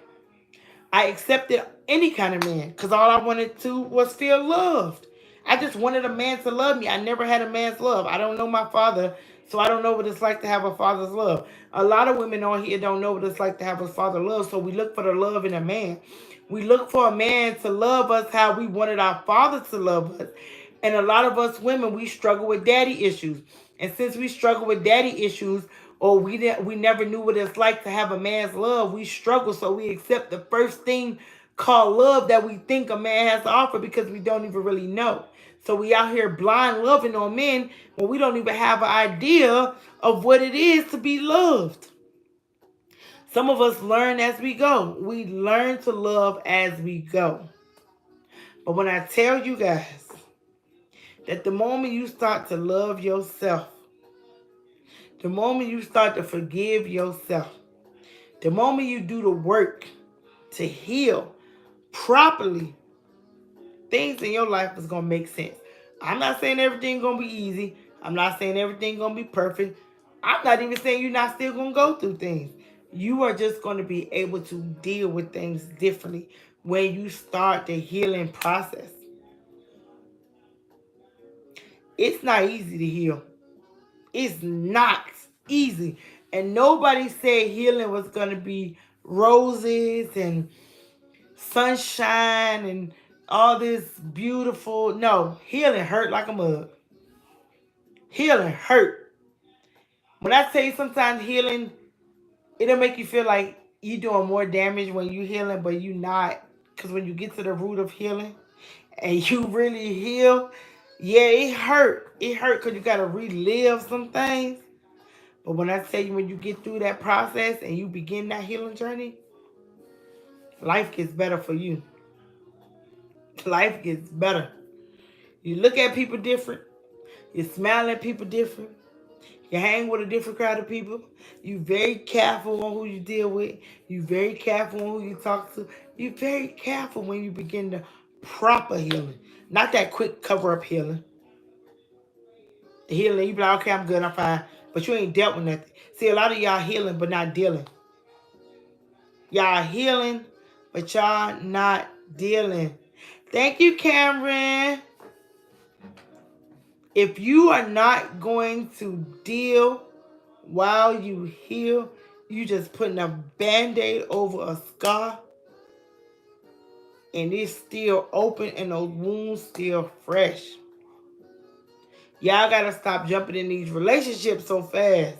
I accepted any kind of man because all I wanted to was feel loved. I just wanted a man to love me. I never had a man's love. I don't know my father, so I don't know what it's like to have a father's love. A lot of women on here don't know what it's like to have a father's love, so we look for the love in a man. We look for a man to love us how we wanted our father to love us. And a lot of us women, we struggle with daddy issues. And since we struggle with daddy issues, or we never knew what it's like to have a man's love, we struggle, so we accept the first thing called love that we think a man has to offer because we don't even really know. So we out here blind loving on men when we don't even have an idea of what it is to be loved. Some of us learn as we go. We learn to love as we go. But when I tell you guys that the moment you start to love yourself, the moment you start to forgive yourself, the moment you do the work to heal properly, things in your life is going to make sense. I'm not saying everything going to be easy. I'm not saying everything going to be perfect. I'm not even saying you're not still going to go through things. You are just going to be able to deal with things differently when you start the healing process. It's not easy to heal. It's not easy. And nobody said healing was going to be roses and sunshine and all this beautiful. No, healing hurt like a mug. Healing hurt. When I tell you sometimes healing, it'll make you feel like you're doing more damage when you healing, but you not. Because when you get to the root of healing and you really heal, yeah, it hurt. It hurt because you got to relive some things. But when I tell you, when you get through that process and you begin that healing journey, life gets better for you. Life gets better. You look at people different. You smile at people different. You hang with a different crowd of people. You very careful on who you deal with. You very careful on who you talk to. You very careful when you begin the proper healing. Not that quick cover-up healing. The healing, you be like, okay, I'm good, I'm fine. But you ain't dealt with nothing. See, a lot of y'all healing but not dealing. Y'all healing, but y'all not dealing. Thank you, Cameron. If you are not going to deal while you heal, you just putting a Band-Aid over a scar and it's still open and those wounds still fresh. Y'all gotta stop jumping in these relationships so fast.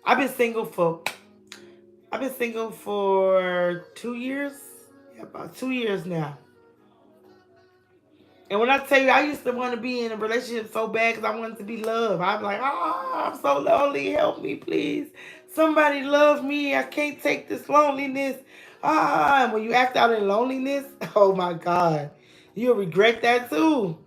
I've been single for 2 years. Yeah, about 2 years now. And when I tell you, I used to want to be in a relationship so bad because I wanted to be loved. I'm like, I'm so lonely. Help me, please. Somebody love me. I can't take this loneliness. And when you act out in loneliness, oh my God, you'll regret that too.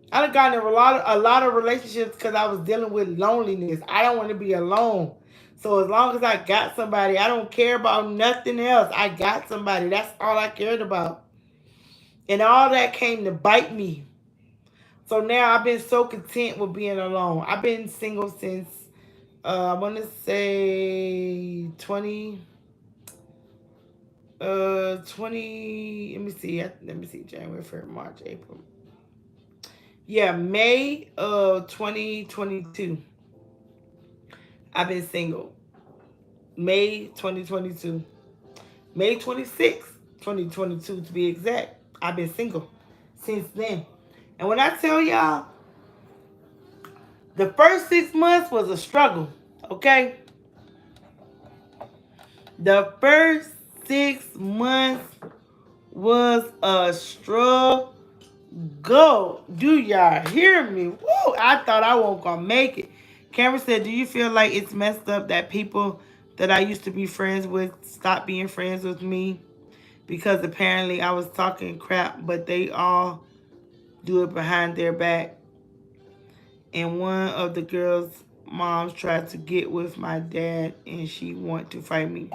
I done gotten in a lot of relationships because I was dealing with loneliness. I don't want to be alone. So as long as I got somebody, I don't care about nothing else. I got somebody. That's all I cared about. And all that came to bite me. So now I've been so content with being alone. I've been single since I want to say 20. Let me see, January, February, March, April. Yeah, May of 2022. I've been single. May 2022. May 26th, 2022 to be exact. I've been single since then. And when I tell y'all, the first 6 months was a struggle, okay? The first 6 months was a struggle. Do y'all hear me? Woo! I thought I wasn't gonna make it. Cameron said, do you feel like it's messed up that people that I used to be friends with stopped being friends with me? Because apparently I was talking crap, but they all do it behind their back. And one of the girls' moms tried to get with my dad and she wanted to fight me.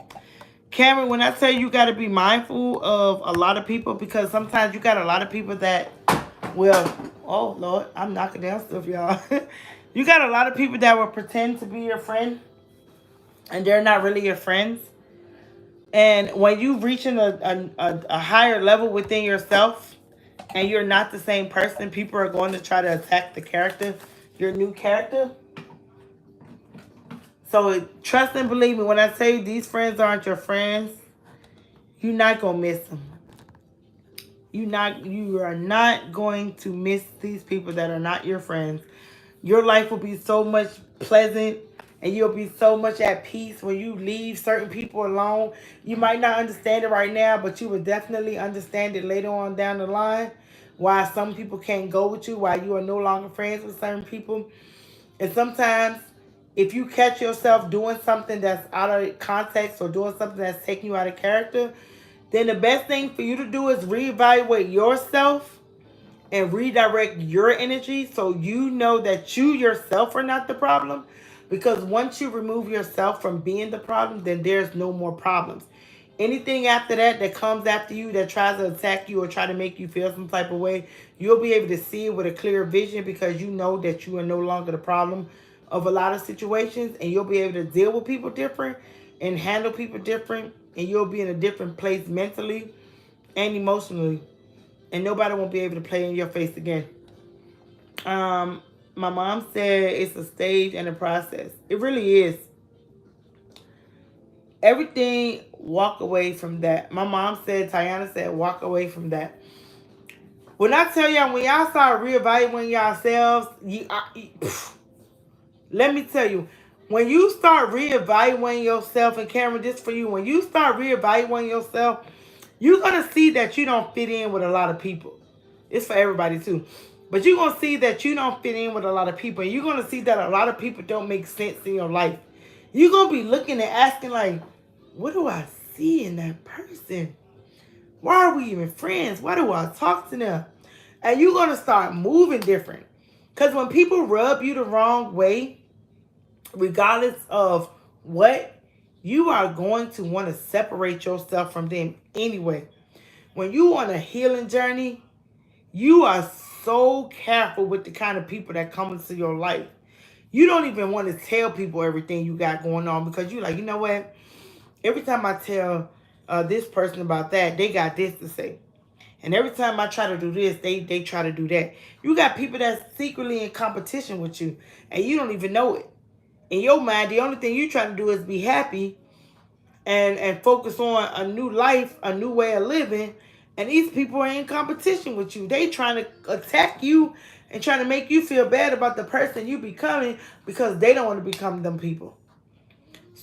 Cameron, when I say you got to be mindful of a lot of people, because sometimes you got a lot of people that will, oh Lord, I'm knocking down stuff, y'all. You got a lot of people that will pretend to be your friend and they're not really your friends. And when you reaching a higher level within yourself and you're not the same person, people are going to try to attack the character, your new character. So trust and believe me, when I say these friends aren't your friends, you're not going to miss them. You are not going to miss these people that are not your friends. Your life will be so much pleasant and you'll be so much at peace when you leave certain people alone. You might not understand it right now, but you will definitely understand it later on down the line. Why some people can't go with you, why you are no longer friends with certain people. And sometimes if you catch yourself doing something that's out of context or doing something that's taking you out of character, then the best thing for you to do is reevaluate yourself and redirect your energy so you know that you yourself are not the problem. Because once you remove yourself from being the problem, then there's no more problems. Anything after that that comes after you that tries to attack you or try to make you feel some type of way, you'll be able to see it with a clear vision because you know that you are no longer the problem of a lot of situations, and you'll be able to deal with people different and handle people different, and you'll be in a different place mentally and emotionally, and nobody won't be able to play in your face again. My mom said it's a stage and a process. It really is. Everything, walk away from that. My mom said, Tiana said, walk away from that. When I tell y'all, when y'all start reevaluating yourselves, let me tell you, when you start reevaluating yourself, and Cameron, this for you, when you start reevaluating yourself, you're going to see that you don't fit in with a lot of people. It's for everybody too. But you're going to see that you don't fit in with a lot of people. And you're going to see that a lot of people don't make sense in your life. You're going to be looking and asking like, what do I see in that person? Why are we even friends? Why do I talk to them? And you're going to start moving different. Because when people rub you the wrong way, regardless of what, you are going to want to separate yourself from them anyway. When you on a healing journey, you are so careful with the kind of people that come into your life. You don't even want to tell people everything you got going on because you're like, you know what? Every time I tell this person about that, they got this to say. And every time I try to do this, they try to do that. You got people that's secretly in competition with you, and you don't even know it. In your mind, the only thing you're trying to do is be happy and focus on a new life, a new way of living. And these people are in competition with you. They trying to attack you and trying to make you feel bad about the person you becoming because they don't want to become them people.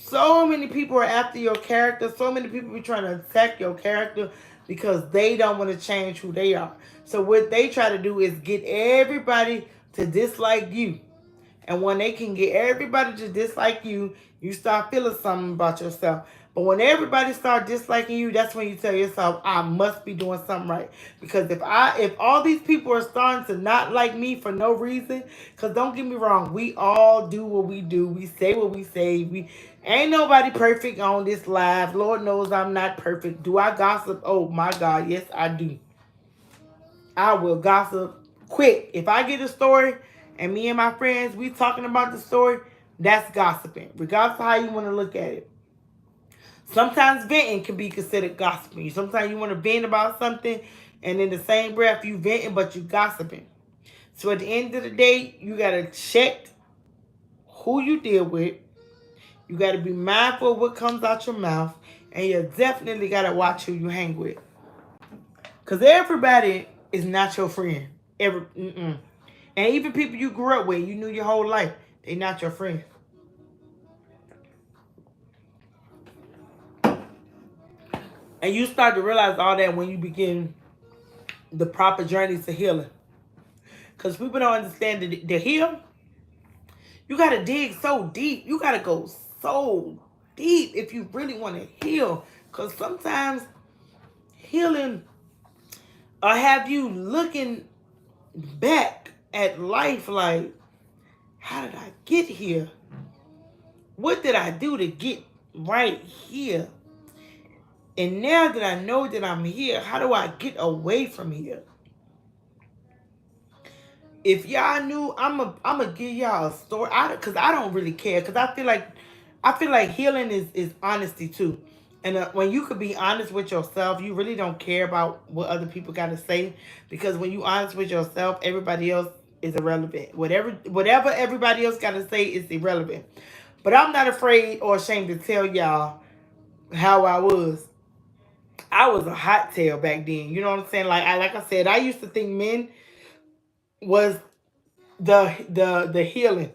So many people are after your character. So many people be trying to attack your character because they don't want to change who they are. So what they try to do is get everybody to dislike you. And when they can get everybody to dislike you, you start feeling something about yourself. But when everybody start disliking you, that's when you tell yourself, I must be doing something right. Because if all these people are starting to not like me for no reason, because don't get me wrong, we all do what we do. We say what we say. We ain't nobody perfect on this live. Lord knows I'm not perfect. Do I gossip? Oh my God, yes I do. I will gossip quick. If I get a story and me and my friends, we talking about the story, that's gossiping. Regardless of how you want to look at it. Sometimes venting can be considered gossiping. Sometimes you want to vent about something and in the same breath you venting but you gossiping. So at the end of the day, you got to check who you deal with. You got to be mindful of what comes out your mouth. And you definitely got to watch who you hang with. Because everybody is not your friend. And even people you grew up with, you knew your whole life, they not your friends. And you start to realize all that when you begin the proper journey to healing. Because people don't understand that to heal, you got to dig so deep. You got to go so deep if you really want to heal. Because sometimes healing or have you looking back at life like, how did I get here? What did I do to get right here? And now that I know that I'm here, how do I get away from here? If y'all knew, I'm gonna give y'all a story. Cause I don't really care. Cause I feel like healing is honesty too. And when you could be honest with yourself, you really don't care about what other people got to say. Because when you honest with yourself, everybody else is irrelevant. Whatever everybody else got to say is irrelevant. But I'm not afraid or ashamed to tell y'all how I was. I was a hot tail back then. You know what I'm saying? Like I said, I used to think men was the healing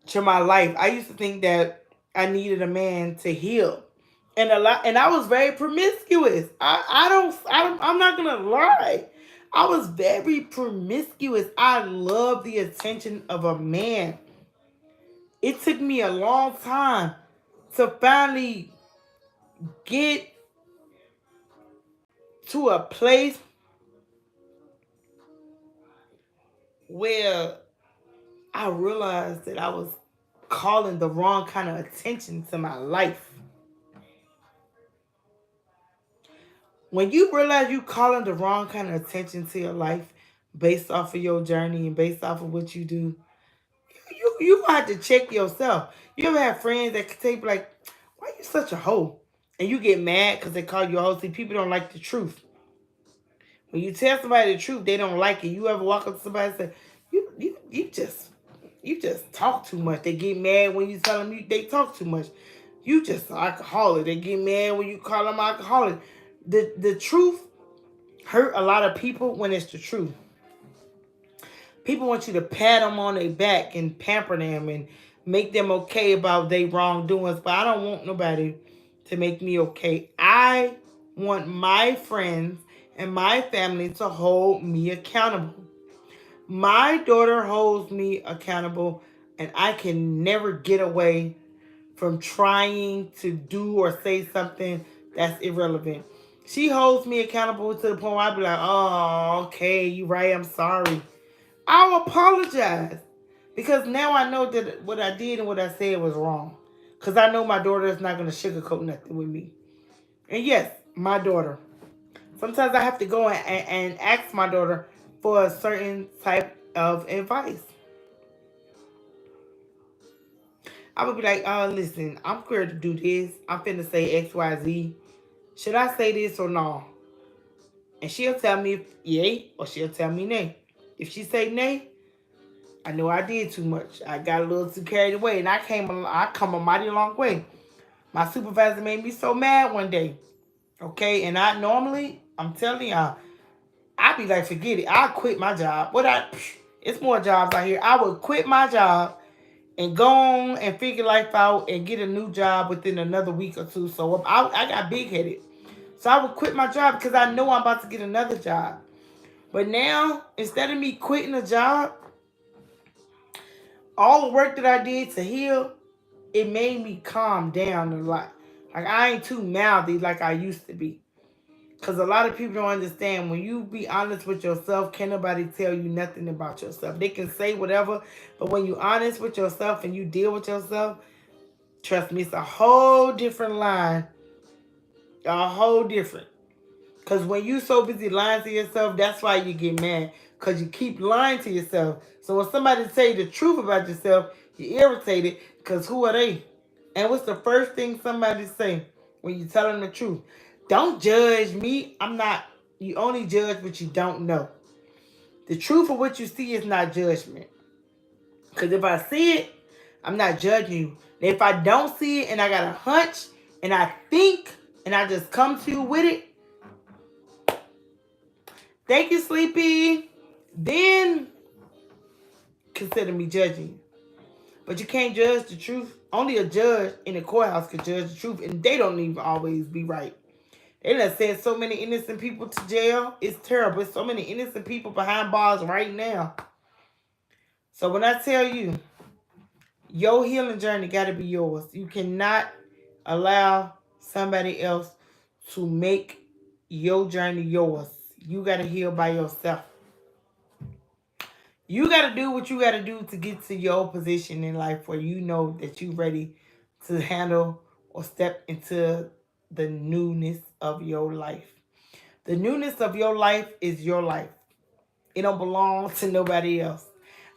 to my life. I used to think that I needed a man to heal. And I was very promiscuous. I'm not gonna lie. I was very promiscuous. I love the attention of a man. It took me a long time to finally get to a place where I realized that I was calling the wrong kind of attention to my life. When you realize you calling the wrong kind of attention to your life based off of your journey and based off of what you do, you have to check yourself. You ever have friends that could take like, why you such a hoe? And you get mad because they call you a hoe. See, people don't like the truth. When you tell somebody the truth, they don't like it. You ever walk up to somebody and say, you just talk too much. They get mad when you tell them they talk too much. You just an alcoholic. They get mad when you call them alcoholic. The truth hurt a lot of people when it's the truth. People want you to pat them on their back and pamper them and make them okay about their wrongdoings. But I don't want nobody to make me okay. I want my friends and my family to hold me accountable. My daughter holds me accountable, and I can never get away from trying to do or say something that's irrelevant. She holds me accountable to the point where I be like, oh, okay, you right, I'm sorry. I'll apologize. Because now I know that what I did and what I said was wrong. Because I know my daughter is not going to sugarcoat nothing with me. And yes, my daughter. Sometimes I have to go and ask my daughter for a certain type of advice. I would be like, listen, I'm scared to do this. I'm finna say X, Y, Z. Should I say this or no? And she'll tell me yay or she'll tell me nay. If she say nay, I know I did too much. I got a little too carried away, and I come a mighty long way. My supervisor made me so mad one day. Okay, and I'm telling y'all, I be like, forget it. I'll quit my job. It's more jobs out here. I would quit my job and go on and figure life out and get a new job within another week or two. So I got big headed. So I would quit my job because I know I'm about to get another job. But now, instead of me quitting a job, all the work that I did to heal, it made me calm down a lot. Like I ain't too mouthy like I used to be. Because a lot of people don't understand when you be honest with yourself, can't nobody tell you nothing about yourself. They can say whatever, but when you honest with yourself and you deal with yourself, trust me, it's a whole different line. A whole different. Because when you so busy lying to yourself, that's why you get mad. Because you keep lying to yourself. So when somebody tell you the truth about yourself, you're irritated because who are they? And what's the first thing somebody say when you tell them the truth? Don't judge me. I'm not. You only judge what you don't know. The truth of what you see is not judgment. Because if I see it, I'm not judging you. And if I don't see it and I got a hunch and I think and I just come to you with it, thank you, Sleepy, then consider me judging you. But you can't judge the truth. Only a judge in the courthouse can judge the truth, and they don't even always be right. They done sent so many innocent people to jail. It's terrible. It's so many innocent people behind bars right now. So when I tell you, your healing journey got to be yours. You cannot allow somebody else to make your journey yours. You got to heal by yourself. You got to do what you got to do to get to your position in life where you know that you're ready to handle or step into the newness of your life. The newness of your life is your life. It don't belong to nobody else.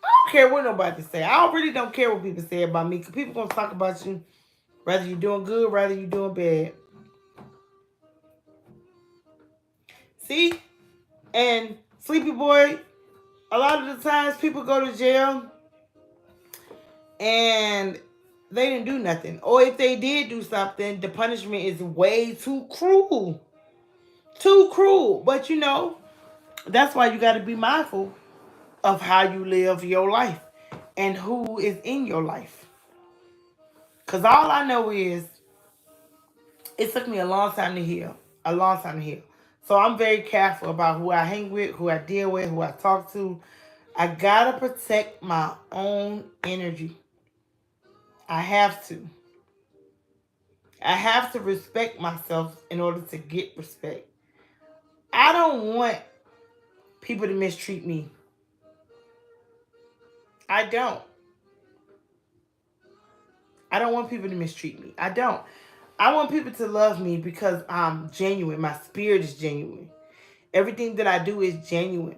I don't care what nobody say. I really don't care what people say about me because people going to talk about you whether you're doing good, whether you're doing bad. See? And Sleepy Boy, a lot of the times people go to jail and they didn't do nothing. Or if they did do something, the punishment is way too cruel. Too cruel. But you know, that's why you got to be mindful of how you live your life and who is in your life. Because all I know is it took me a long time to heal. A long time to heal. So I'm very careful about who I hang with, who I deal with, who I talk to. I gotta protect my own energy. I have to. I have to respect myself in order to get respect. I don't want people to mistreat me. I don't. I don't want people to mistreat me. I don't. I want people to love me because I'm genuine. My spirit is genuine. Everything that I do is genuine.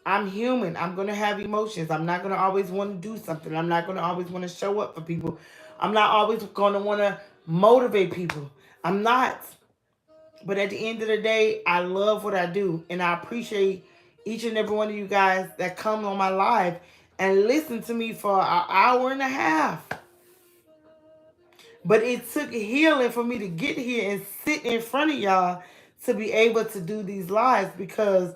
I'm human. I'm going to have emotions. I'm not going to always want to do something. I'm not going to always want to show up for people. I'm not always going to want to motivate people. I'm not. But at the end of the day, I love what I do. And I appreciate each and every one of you guys that come on my live and listen to me for an hour and a half. But it took healing for me to get here and sit in front of y'all to be able to do these lives because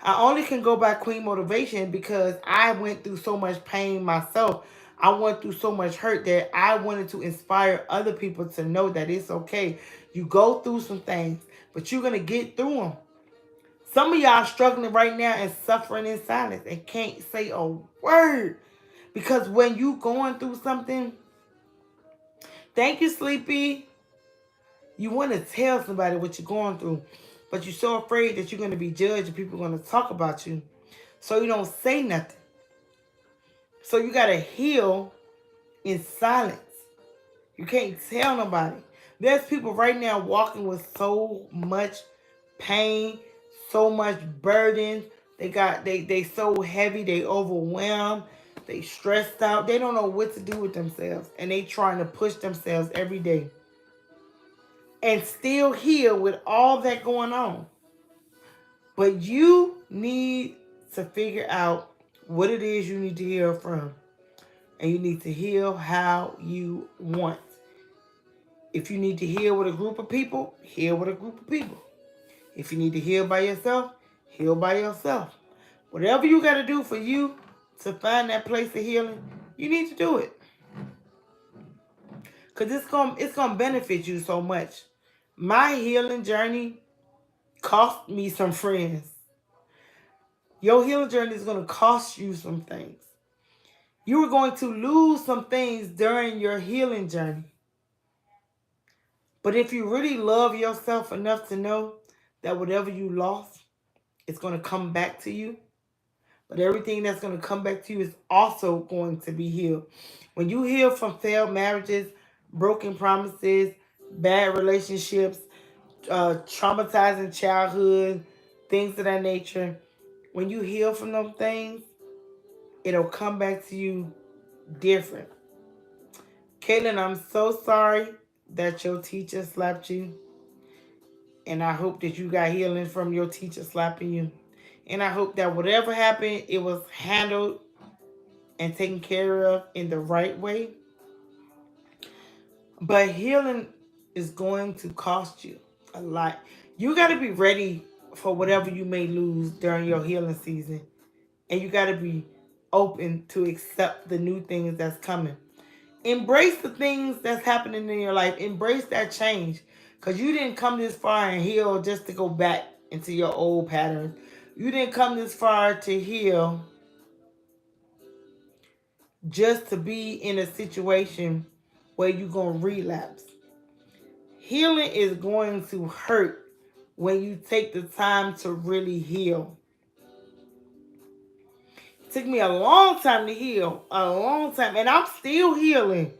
I only can go by Queen Motivation because I went through so much pain myself. I went through so much hurt that I wanted to inspire other people to know that it's okay. You go through some things, but you're going to get through them. Some of y'all struggling right now and suffering in silence and can't say a word. Because when you going through something, thank you, Sleepy. You want to tell somebody what you're going through, but you're so afraid that you're going to be judged and people are going to talk about you. So you don't say nothing. So you got to heal in silence. You can't tell nobody. There's people right now walking with so much pain, so much burden. They so heavy, they overwhelmed, they stressed out. They don't know what to do with themselves. And they trying to push themselves every day. And still heal with all that going on. But you need to figure out what it is you need to heal from. And you need to heal how you want. If you need to heal with a group of people, heal with a group of people. If you need to heal by yourself, heal by yourself. Whatever you got to do for you to find that place of healing, you need to do it. Because it's gonna benefit you so much. My healing journey cost me some friends. Your healing journey is going to cost you some things. You are going to lose some things during your healing journey. But if you really love yourself enough to know that whatever you lost, it's going to come back to you. But everything that's going to come back to you is also going to be healed. When you heal from failed marriages, broken promises, bad relationships, traumatizing childhood, things of that nature, when you heal from those things, it'll come back to you different. Caitlin, I'm so sorry that your teacher slapped you. And I hope that you got healing from your teacher slapping you. And I hope that whatever happened, it was handled and taken care of in the right way. But healing is going to cost you a lot. You got to be ready for whatever you may lose during your healing season. And you got to be open to accept the new things that's coming. Embrace the things that's happening in your life. Embrace that change. Because you didn't come this far and heal just to go back into your old patterns. You didn't come this far to heal just to be in a situation where you're going to relapse. Healing is going to hurt when you take the time to really heal. It took me a long time to heal. A long time. And I'm still healing.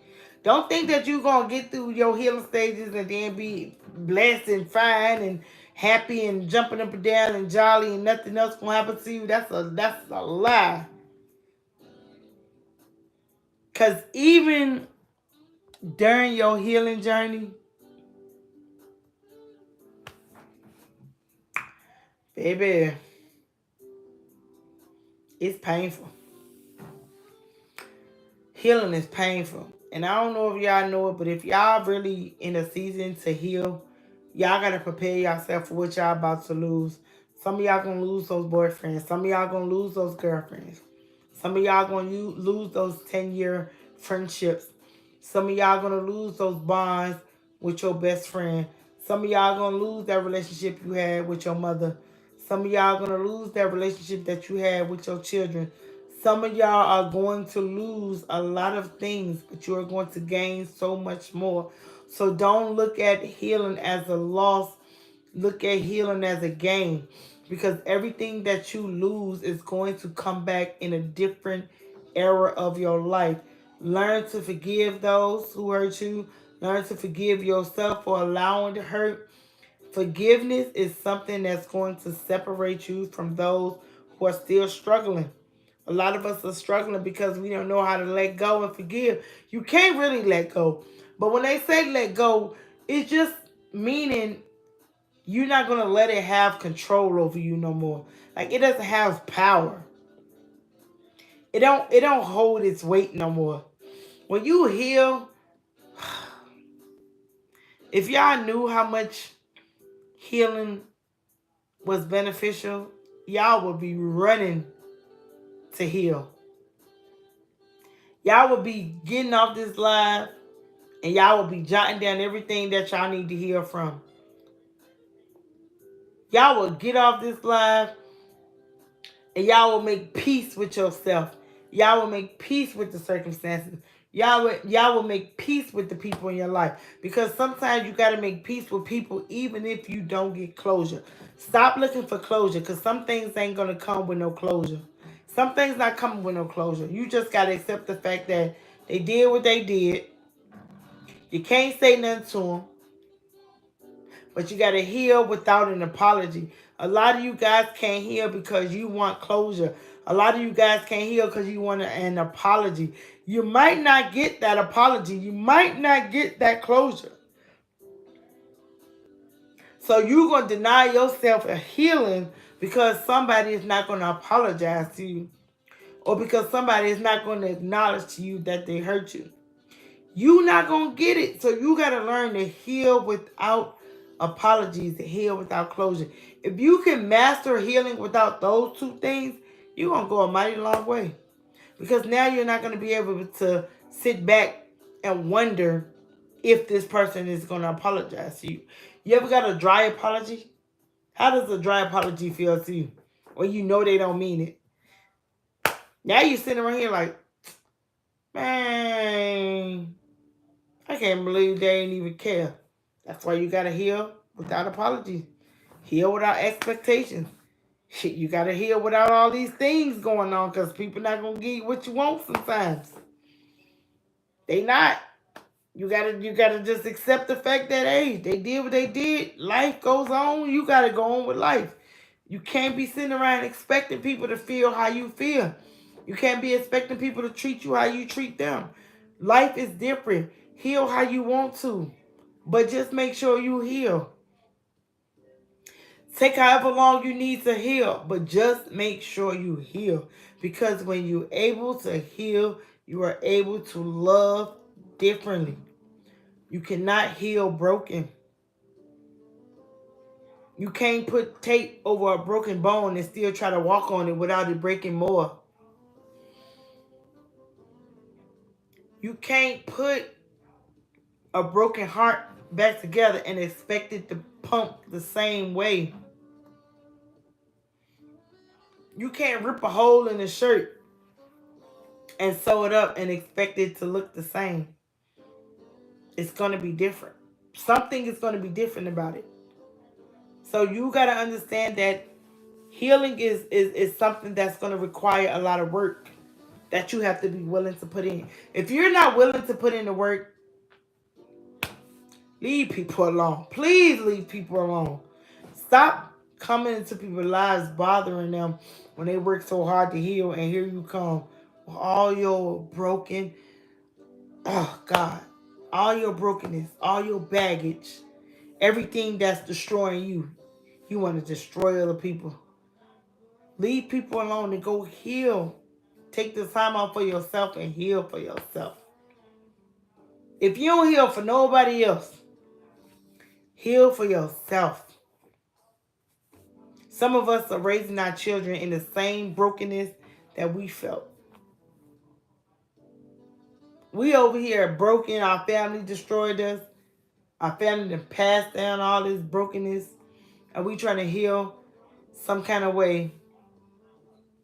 Don't think that you're going to get through your healing stages and then be blessed and fine and happy and jumping up and down and jolly and nothing else going to happen to you. That's a lie. Because even during your healing journey, baby, it's painful. Healing is painful. And I don't know if y'all know it, but if y'all really in a season to heal, y'all got to prepare yourself for what y'all about to lose. Some of y'all going to lose those boyfriends. Some of y'all going to lose those girlfriends. Some of y'all going to lose those 10-year friendships. Some of y'all going to lose those bonds with your best friend. Some of y'all going to lose that relationship you had with your mother. Some of y'all going to lose that relationship that you had with your children. Some of y'all are going to lose a lot of things, but you are going to gain so much more. So don't look at healing as a loss. Look at healing as a gain. Because everything that you lose is going to come back in a different era of your life. Learn to forgive those who hurt you. Learn to forgive yourself for allowing to hurt. Forgiveness is something that's going to separate you from those who are still struggling. A lot of us are struggling because we don't know how to let go and forgive. You can't really let go. But when they say let go, it's just meaning you're not going to let it have control over you no more. Like, it doesn't have power. It don't hold its weight no more. When you heal, if y'all knew how much healing was beneficial, y'all would be running to heal. Y'all would be getting off this live and y'all will be jotting down everything that y'all need to heal from. Y'all will get off this live and y'all will make peace with yourself. Y'all will make peace with the circumstances. Y'all will make peace with the people in your life. Because sometimes you got to make peace with people even if you don't get closure. Stop looking for closure because some things ain't going to come with no closure. Some things not coming with no closure. You just got to accept the fact that they did what they did. You can't say nothing to them. But you got to heal without an apology. A lot of you guys can't heal because you want closure. A lot of you guys can't heal because you want an apology. You might not get that apology. You might not get that closure. So you're going to deny yourself a healing because somebody is not going to apologize to you. Or because somebody is not going to acknowledge to you that they hurt you. You're not going to get it. So you got to learn to heal without apologies, to heal without closure. If you can master healing without those two things, you're going to go a mighty long way. Because now you're not going to be able to sit back and wonder if this person is going to apologize to you. You ever got a dry apology? How does a dry apology feel to you? Or you know they don't mean it. Now you sitting around here like, man, I can't believe they ain't even care. That's why you got to heal without apology. Heal without expectations. You got to heal without all these things going on because people not going to give you what you want sometimes. They not. You gotta just accept the fact that, hey, they did what they did. Life goes on. You gotta go on with life. You can't be sitting around expecting people to feel how you feel. You can't be expecting people to treat you how you treat them. Life is different. Heal how you want to, but just make sure you heal. Take however long you need to heal, but just make sure you heal. Because when you're able to heal, you are able to love differently. You cannot heal broken. You can't put tape over a broken bone and still try to walk on it without it breaking more. You can't put a broken heart back together and expect it to pump the same way. You can't rip a hole in a shirt and sew it up and expect it to look the same. It's going to be different. Something is going to be different about it. So you got to understand that healing is something that's going to require a lot of work that you have to be willing to put in. If you're not willing to put in the work, leave people alone. Please leave people alone. Stop coming into people's lives bothering them when they work so hard to heal, and here you come with all your broken, oh God, all your brokenness, all your baggage, everything that's destroying you. You want to destroy other people. Leave people alone and go heal. Take the time out for yourself and heal for yourself. If you don't heal for nobody else, heal for yourself. Some of us are raising our children in the same brokenness that we felt. We over here broken. Our family destroyed us. Our family done passed down all this brokenness. And we trying to heal some kind of way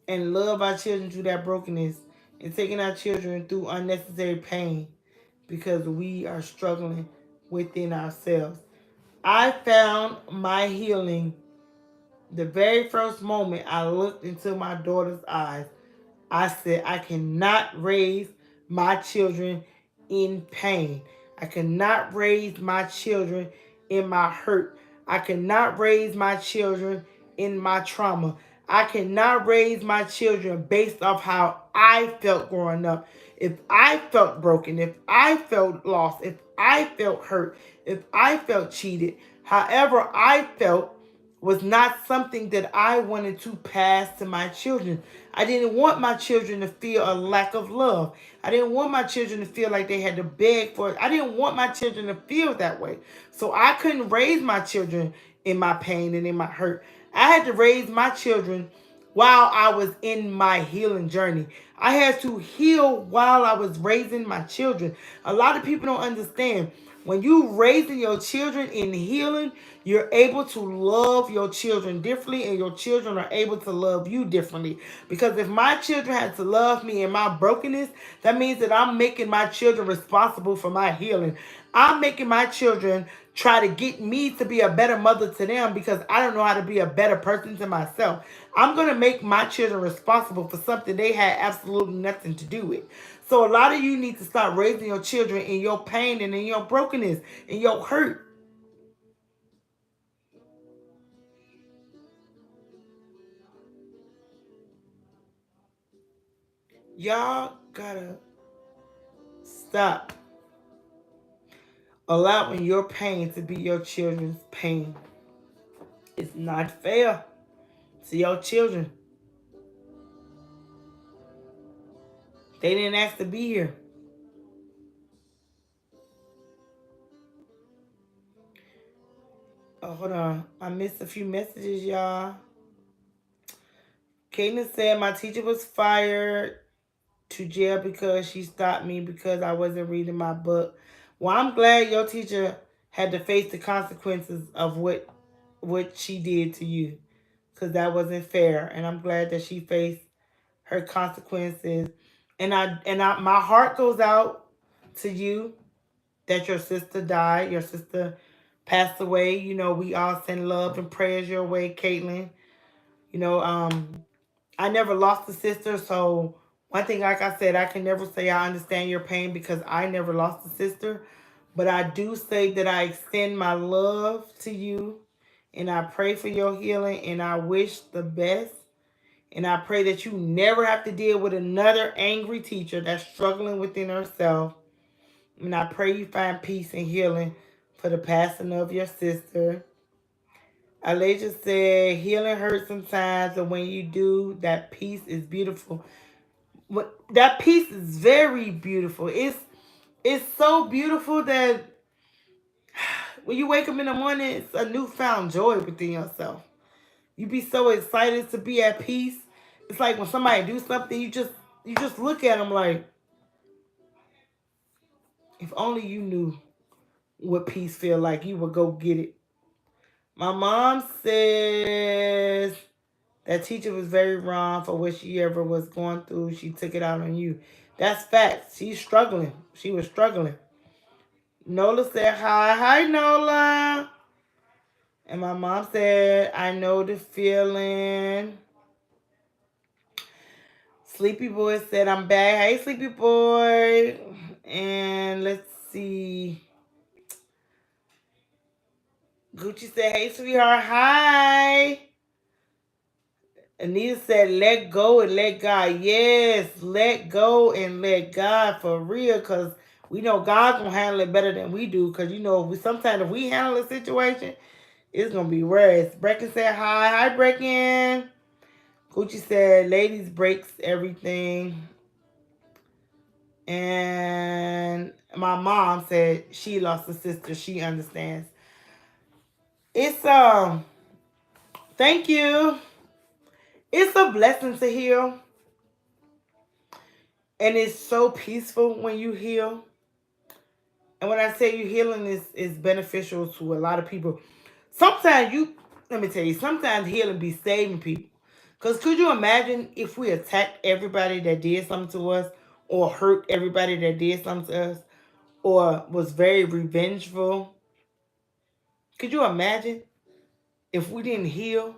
and love our children through that brokenness and taking our children through unnecessary pain because we are struggling within ourselves. I found my healing the very first moment I looked into my daughter's eyes. I said, I cannot raise my children in pain. I cannot raise my children in my hurt. I cannot raise my children in my trauma. I cannot raise my children based off how I felt growing up. If I felt broken, if I felt lost, if I felt hurt, if I felt cheated, however I felt was not something that I wanted to pass to my children. I didn't want my children to feel a lack of love. I didn't want my children to feel like they had to beg for it. I didn't want my children to feel that way. So I couldn't raise my children in my pain and in my hurt. I had to raise my children while I was in my healing journey. I had to heal while I was raising my children. A lot of people don't understand. When you raising your children in healing, you're able to love your children differently, and your children are able to love you differently. Because if my children had to love me in my brokenness, that means that I'm making my children responsible for my healing. I'm making my children try to get me to be a better mother to them because I don't know how to be a better person to myself. I'm going to make my children responsible for something they had absolutely nothing to do with. So a lot of you need to start raising your children in your pain and in your brokenness, in your hurt. Y'all gotta stop allowing your pain to be your children's pain. It's not fair to your children. They didn't ask to be here. Oh, hold on. I missed a few messages, y'all. Caitlin said my teacher was fired to jail because she stopped me because I wasn't reading my book. Well, I'm glad your teacher had to face the consequences of what she did to you, because that wasn't fair. And I'm glad that she faced her consequences. And my heart goes out to you that your sister died, your sister passed away. You know, we all send love and prayers your way, Caitlin. You know, I never lost a sister, so one thing, like I said, I can never say I understand your pain because I never lost a sister. But I do say that I extend my love to you and I pray for your healing and I wish the best. And I pray that you never have to deal with another angry teacher that's struggling within herself. And I pray you find peace and healing for the passing of your sister. Elijah said, healing hurts sometimes, and when you do, that peace is beautiful. That peace is very beautiful. It's so beautiful that when you wake up in the morning, it's a newfound joy within yourself. You be so excited to be at peace. It's like when somebody do something, you just look at them like, if only you knew what peace feel like, you would go get it. My mom says that teacher was very wrong for what she ever was going through. She took it out on you. That's facts. She's struggling. She was struggling. Nola said hi. Hi, Nola. And my mom said, I know the feeling. Sleepy Boy said, I'm back. Hey, Sleepy Boy. And let's see. Gucci said, hey, sweetheart. Hi. Anita said, let go and let God. Yes, let go and let God for real, because we know God's going to handle it better than we do, because, you know, sometimes if we handle a situation, it's going to be worse. Brecken said, hi. Hi, Brecken. Gucci said, ladies breaks everything. And my mom said she lost a sister. She understands. It's, thank you. It's a blessing to heal. And it's so peaceful when you heal. And when I say you healing is beneficial to a lot of people. Sometimes let me tell you, sometimes healing be saving people. Because could you imagine if we attacked everybody that did something to us, or hurt everybody that did something to us, or was very revengeful? Could you imagine if we didn't heal?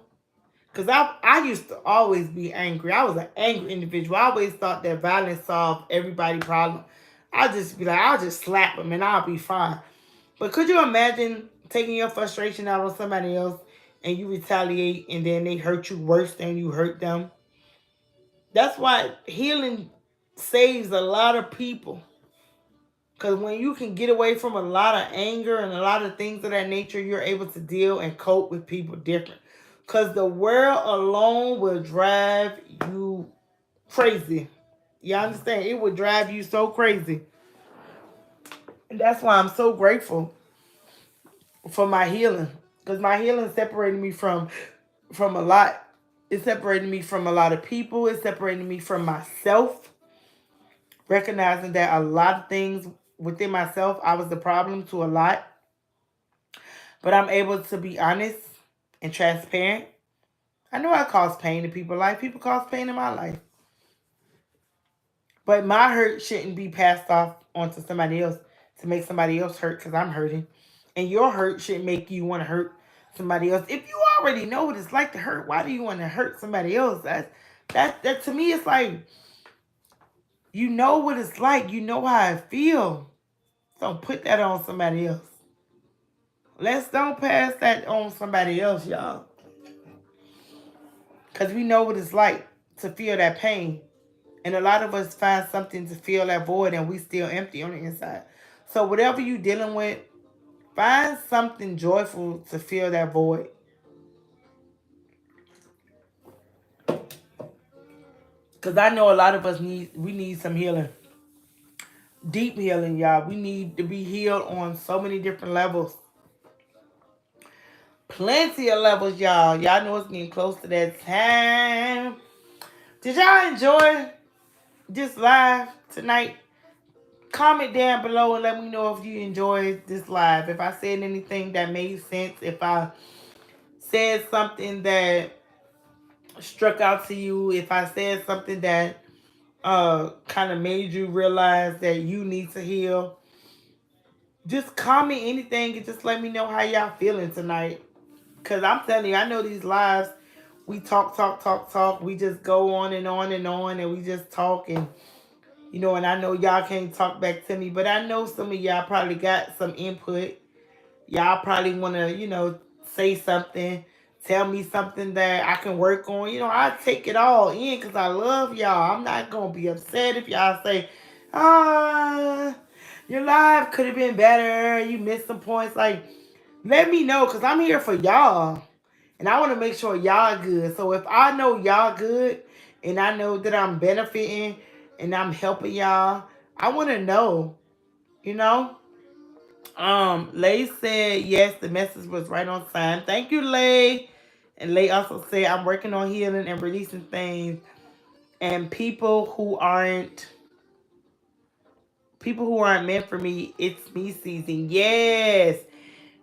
Because I used to always be angry. I was an angry individual. I always thought that violence solved everybody's problem. I'll just be like, I'll just slap them and I'll be fine. But could you imagine taking your frustration out on somebody else and you retaliate and then they hurt you worse than you hurt them? That's why healing saves a lot of people. Because when you can get away from a lot of anger and a lot of things of that nature, you're able to deal and cope with people different. Because the world alone will drive you crazy. You understand? It would drive you so crazy. And that's why I'm so grateful for my healing. Because my healing separated me from a lot. It separated me from a lot of people. It separated me from myself. Recognizing that a lot of things within myself, I was the problem to a lot. But I'm able to be honest and transparent. I know I cause pain in people's life. People cause pain in my life. But my hurt shouldn't be passed off onto somebody else to make somebody else hurt because I'm hurting. And your hurt shouldn't make you want to hurt somebody else. If you already know what it's like to hurt, why do you want to hurt somebody else? That to me, it's like, you know what it's like. You know how I feel. Don't put that on somebody else. Let's don't pass that on somebody else, y'all. Because we know what it's like to feel that pain. And a lot of us find something to fill that void and we still empty on the inside. So whatever you're dealing with, find something joyful to fill that void. Because I know a lot of us need some healing. Deep healing, y'all. We need to be healed on so many different levels. Plenty of levels, y'all. Y'all know it's getting close to that time. Did y'all enjoy this live tonight? comment down below and let me know if you enjoyed this live. If I said anything that made sense, if I said something that struck out to you, if I said something that kind of made you realize that you need to heal, just comment anything and just let me know how y'all feeling tonight. Because I'm telling you, I know these lives, we talk. We just go on and on and on, and we just talk. And, you know, and I know y'all can't talk back to me, but I know some of y'all probably got some input. Y'all probably want to, you know, say something, tell me something that I can work on. You know, I take it all in because I love y'all. I'm not going to be upset if y'all say, ah, your live could have been better. You missed some points. Like, let me know because I'm here for y'all. And I want to make sure y'all good. So if I know y'all good and I know that I'm benefiting and I'm helping y'all, I want to know, you know? Lay said yes, the message was right on time. Thank you, Lay. And Lay also said I'm working on healing and releasing things. And people who aren't meant for me, it's me season. Yes.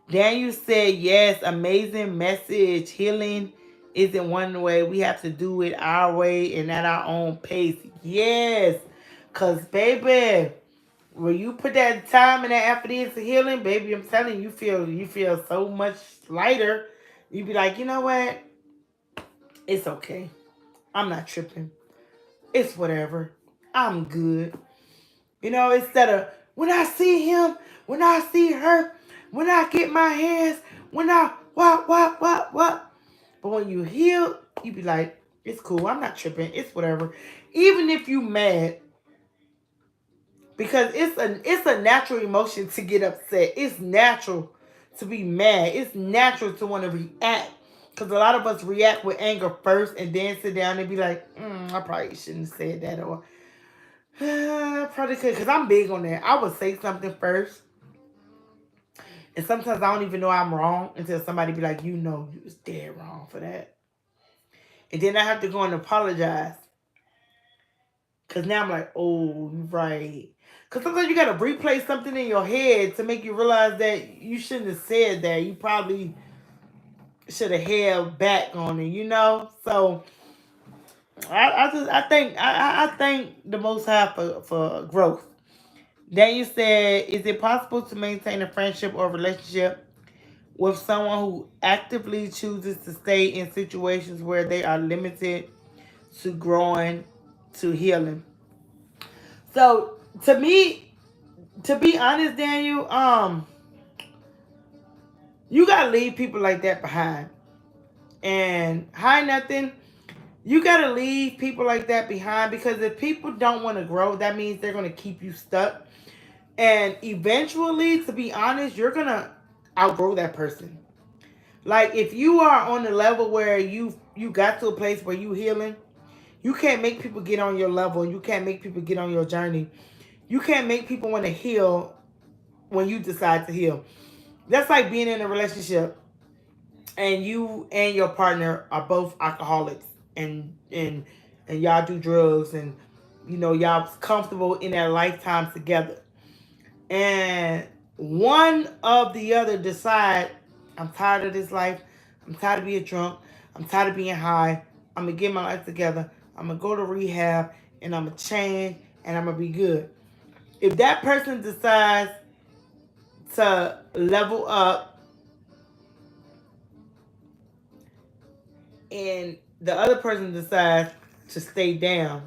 Daniel said yes, amazing message. Healing isn't one way. We have to do it our way and at our own pace. Yes. Cause baby, when you put that time and that effort into healing, baby, I'm telling you, you feel so much lighter. You be like, you know what? It's okay. I'm not tripping. It's whatever. I'm good. You know, instead of when I see him, when I see her, when I get my hands, when I what. But when you heal, you be like, it's cool. I'm not tripping. It's whatever. Even if you mad, because it's a natural emotion to get upset. It's natural to be mad. It's natural to want to react. Because a lot of us react with anger first and then sit down and be like, I probably shouldn't have said that. Or, probably could. Because I'm big on that. I would say something first. And sometimes I don't even know I'm wrong until somebody be like, you know, you was dead wrong for that. And then I have to go and apologize. Because now I'm like, oh, you're right. Because sometimes you got to replay something in your head to make you realize that you shouldn't have said that. You probably should have held back on it, you know? So I thank the Most High for growth. Then you said, is it possible to maintain a friendship or relationship with someone who actively chooses to stay in situations where they are limited to growing, to healing? So to me, to be honest, Daniel, you gotta leave people like that behind. And hi nothing, you gotta leave people like that behind because if people don't want to grow, that means they're gonna keep you stuck. And eventually, to be honest, you're gonna outgrow that person. Like if you are on the level where you got to a place where you healing, you can't make people get on your level. You can't make people get on your journey. You can't make people want to heal when you decide to heal. That's like being in a relationship and you and your partner are both alcoholics and y'all do drugs and you know y'all comfortable in that lifetime together. And one of the other decide, I'm tired of this life. I'm tired of being drunk. I'm tired of being high. I'm gonna get my life together. I'm gonna go to rehab and I'm gonna change and I'm gonna be good. If that person decides to level up and the other person decides to stay down,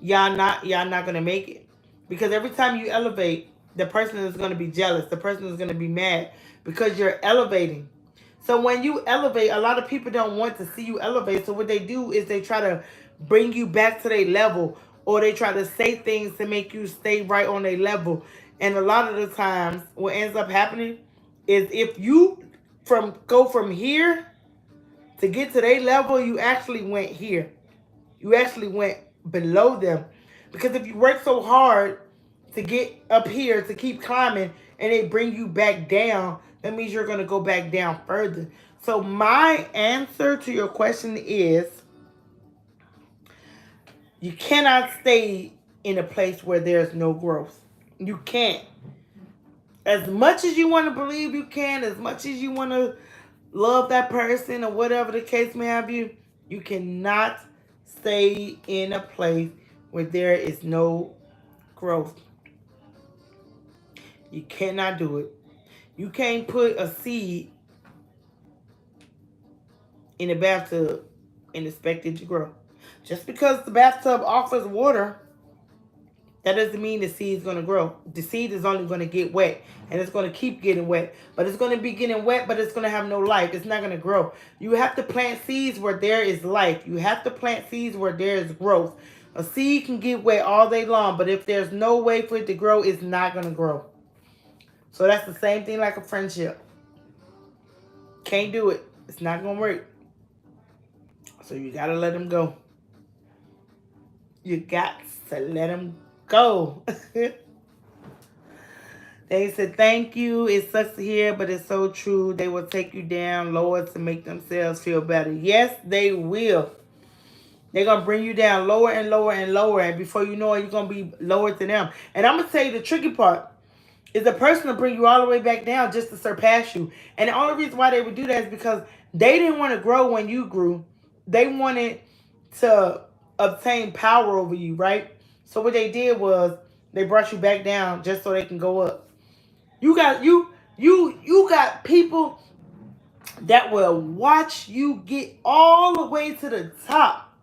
y'all not gonna make it. Because every time you elevate, the person is gonna be jealous. The person is gonna be mad because you're elevating. So when you elevate, a lot of people don't want to see you elevate. So what they do is they try to bring you back to their level or they try to say things to make you stay right on their level. And a lot of the times what ends up happening is if you go from here to get to their level, you actually went here. You actually went below them. Because if you work so hard to get up here, to keep climbing, and they bring you back down, that means you're going to go back down further. So my answer to your question is, you cannot stay in a place where there's no growth. You can't. As much as you want to believe you can, as much as you want to love that person or whatever the case may have you cannot stay in a place where there is no growth. You cannot do it. You can't put a seed in a bathtub and expect it to grow. Just because the bathtub offers water, that doesn't mean the seed is going to grow. The seed is only going to get wet, and it's going to keep getting wet. But it's going to be getting wet, but it's going to have no life. It's not going to grow. You have to plant seeds where there is life. You have to plant seeds where there is growth. A seed can get wet all day long, but if there's no way for it to grow, it's not going to grow. So that's the same thing like a friendship. Can't do it. It's not going to work. So you got to let them go. You got to let them go. They said, thank you. It sucks to hear, but it's so true. They will take you down lower to make themselves feel better. Yes, they will. They're going to bring you down lower and lower and lower. And before you know it, you're going to be lower to them. And I'm going to tell you the tricky part is the person will bring you all the way back down just to surpass you. And the only reason why they would do that is because they didn't want to grow when you grew. They wanted to obtain power over you, right? So what they did was they brought you back down just so they can go up. You got people that will watch you get all the way to the top.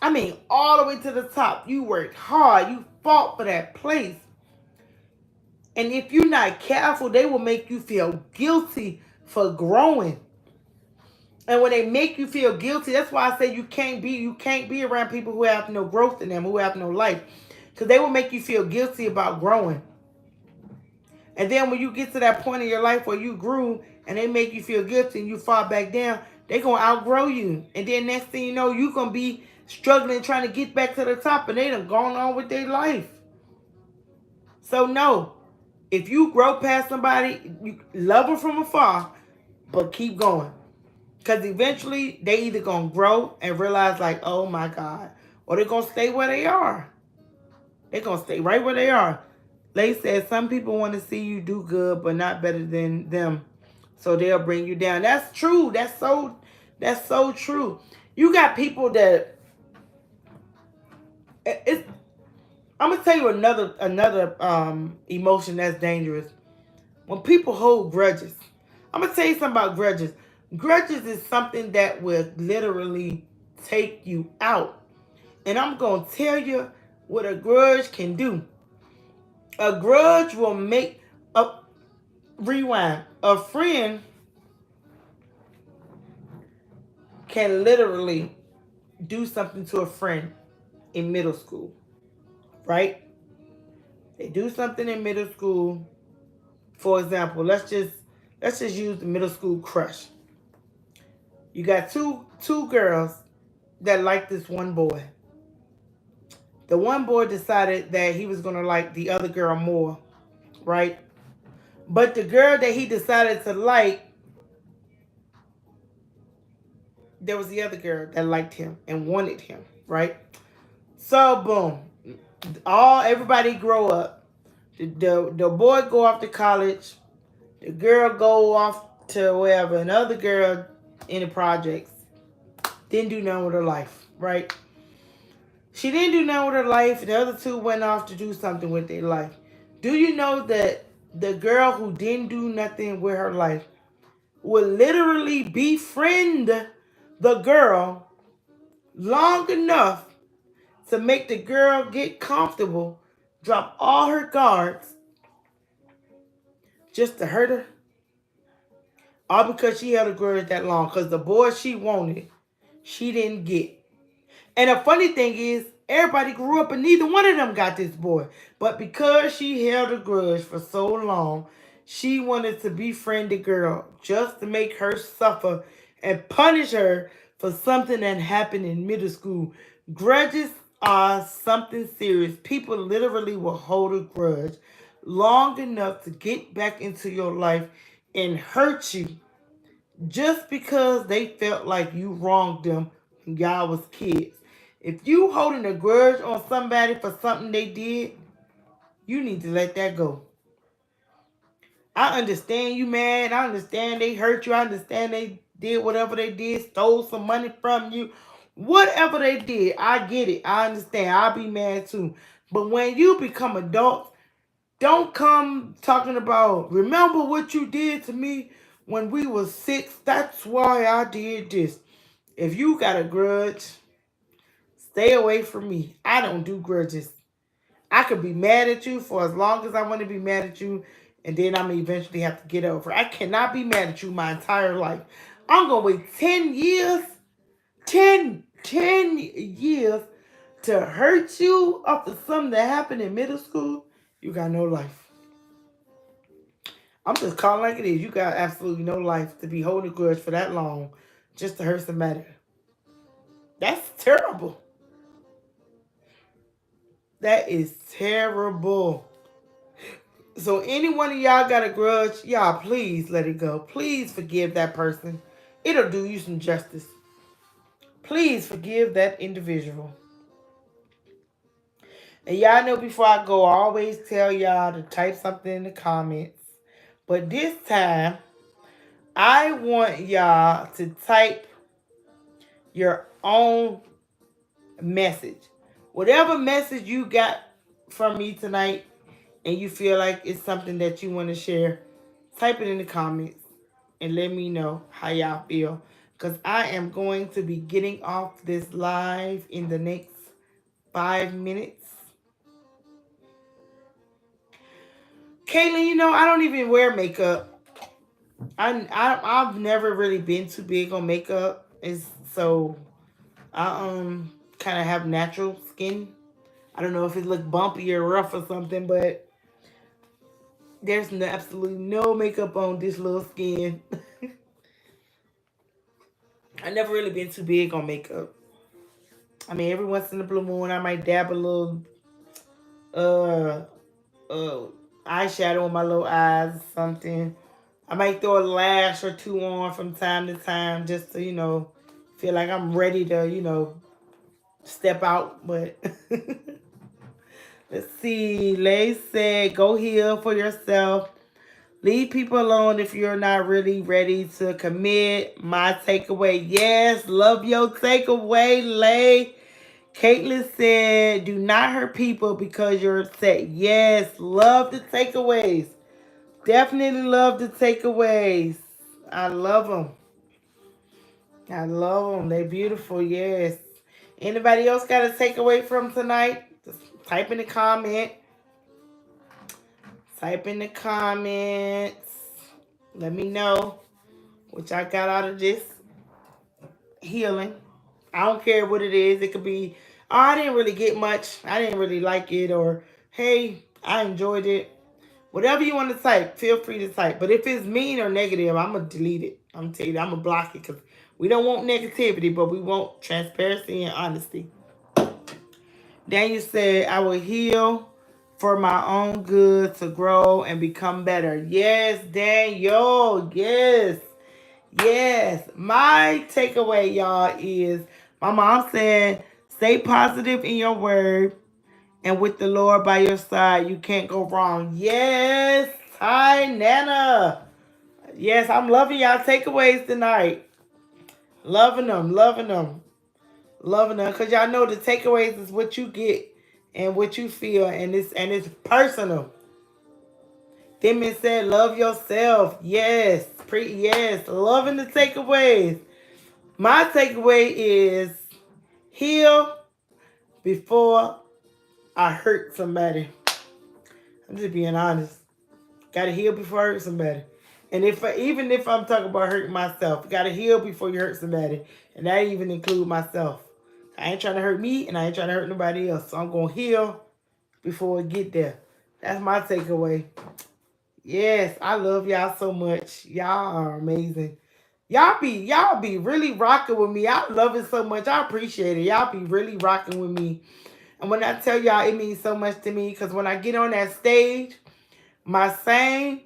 I mean, all the way to the top. You worked hard. You fought for that place. And if you're not careful, they will make you feel guilty for growing. And when they make you feel guilty, that's why I say you can't be around people who have no growth in them, who have no life. Because they will make you feel guilty about growing. And then when you get to that point in your life where you grew and they make you feel guilty and you fall back down, they're going to outgrow you. And then next thing you know, you're going to be struggling trying to get back to the top and they done gone on with their life. So no, if you grow past somebody, you love them from afar, but keep going. Because eventually they either going to grow and realize like, oh my God, or they're going to stay where they are. They're going to stay right where they are. Lay said, some people want to see you do good, but not better than them. So they'll bring you down. That's true. That's so true. You got people that I'm gonna tell you another emotion that's dangerous. When people hold grudges. I'm gonna tell you something about grudges. Grudges is something that will literally take you out. And I'm gonna tell you what a grudge can do. A grudge will make a rewind. A friend can literally do something to a friend in middle school, right? They do something in middle school. For example, let's just use the middle school crush. You got two girls that like this one boy. The one boy decided that he was gonna like the other girl more, right? But the girl that he decided to like, there was the other girl that liked him and wanted him, right? So boom, everybody grow up. The boy go off to college. The girl go off to wherever. Another girl in the projects didn't do nothing with her life, right? She didn't do nothing with her life. The other two went off to do something with their life. Do you know that the girl who didn't do nothing with her life would literally befriend the girl long enough to make the girl get comfortable, drop all her guards just to hurt her? All because she held a grudge that long. Because the boy she wanted, she didn't get. And the funny thing is, everybody grew up and neither one of them got this boy. But because she held a grudge for so long, she wanted to befriend the girl just to make her suffer and punish her for something that happened in middle school. Grudges are something serious. People literally will hold a grudge long enough to get back into your life and hurt you just because they felt like you wronged them when y'all was kids. If you holding a grudge on somebody for something they did, You need to let that go. I understand you, man. I understand they hurt you. I understand they did whatever they did, stole some money from you. Whatever they did, I get it. I understand. I'll be mad too. But when you become adults, don't come talking about, remember what you did to me when we were 6? That's why I did this. If you got a grudge, stay away from me. I don't do grudges. I could be mad at you for as long as I want to be mad at you, and then I'm going to eventually have to get over. I cannot be mad at you my entire life. I'm going to wait 10 years, 10 years to hurt you after something that happened in middle school. You got no life. I'm just calling like it is. You got absolutely no life to be holding a grudge for that long just to hurt somebody. That's terrible. That is terrible. So any one of y'all got a grudge, y'all please let it go. Please forgive that person. It'll do you some justice. Please forgive that individual. And y'all know before I go, I always tell y'all to type something in the comments. But this time, I want y'all to type your own message. Whatever message you got from me tonight and you feel like it's something that you want to share, type it in the comments and let me know how y'all feel. Because I am going to be getting off this live in the next 5 minutes. Caitlin, I don't even wear makeup. I've never really been too big on makeup. So I kind of have natural skin. I don't know if it look bumpy or rough or something, but there's absolutely no makeup on this little skin. I never really been too big on makeup. I mean, every once in a blue moon, I might dab a little uh eyeshadow on my little eyes or something. I might throw a lash or two on from time to time just to, feel like I'm ready to, step out. But let's see. Lay said, go heal for yourself. Leave people alone if you're not really ready to commit. My takeaway. Yes, love your takeaway, Lay. Caitlin said, do not hurt people because you're upset. Yes, love the takeaways. Definitely love the takeaways. I love them. I love them. They're beautiful, yes. Anybody else got a takeaway from tonight? Just type in the comment. Type in the comments. Let me know what y'all got out of this healing. I don't care what it is. It could be, oh, I didn't really get much. I didn't really like it. Or, hey, I enjoyed it. Whatever you want to type, feel free to type. But if it's mean or negative, I'm going to delete it. I'm going to tell you, I'm going to block it because we don't want negativity, but we want transparency and honesty. Daniel said, I will heal for my own good to grow and become better. Yes, Daniel. Yes. Yes. My takeaway, y'all, is my mom said, stay positive in your word. And with the Lord by your side, you can't go wrong. Yes. Hi, Nana. Yes, I'm loving y'all takeaways tonight. Loving them. Loving them. Loving them. Because y'all know the takeaways is what you get and what you feel. And it's personal. Demon said, love yourself. Yes. Yes. Loving the takeaways. My takeaway is heal before I hurt somebody. I'm just being honest. Gotta heal before I hurt somebody. And even if I'm talking about hurting myself, gotta heal before you hurt somebody. And that even include myself. I ain't trying to hurt me and I ain't trying to hurt nobody else. So I'm gonna heal before we get there. That's my takeaway. Yes, I love y'all so much. Y'all are amazing. Y'all be really rocking with me. I love it so much. I appreciate it. Y'all be really rocking with me. And when I tell y'all, it means so much to me because when I get on that stage, my same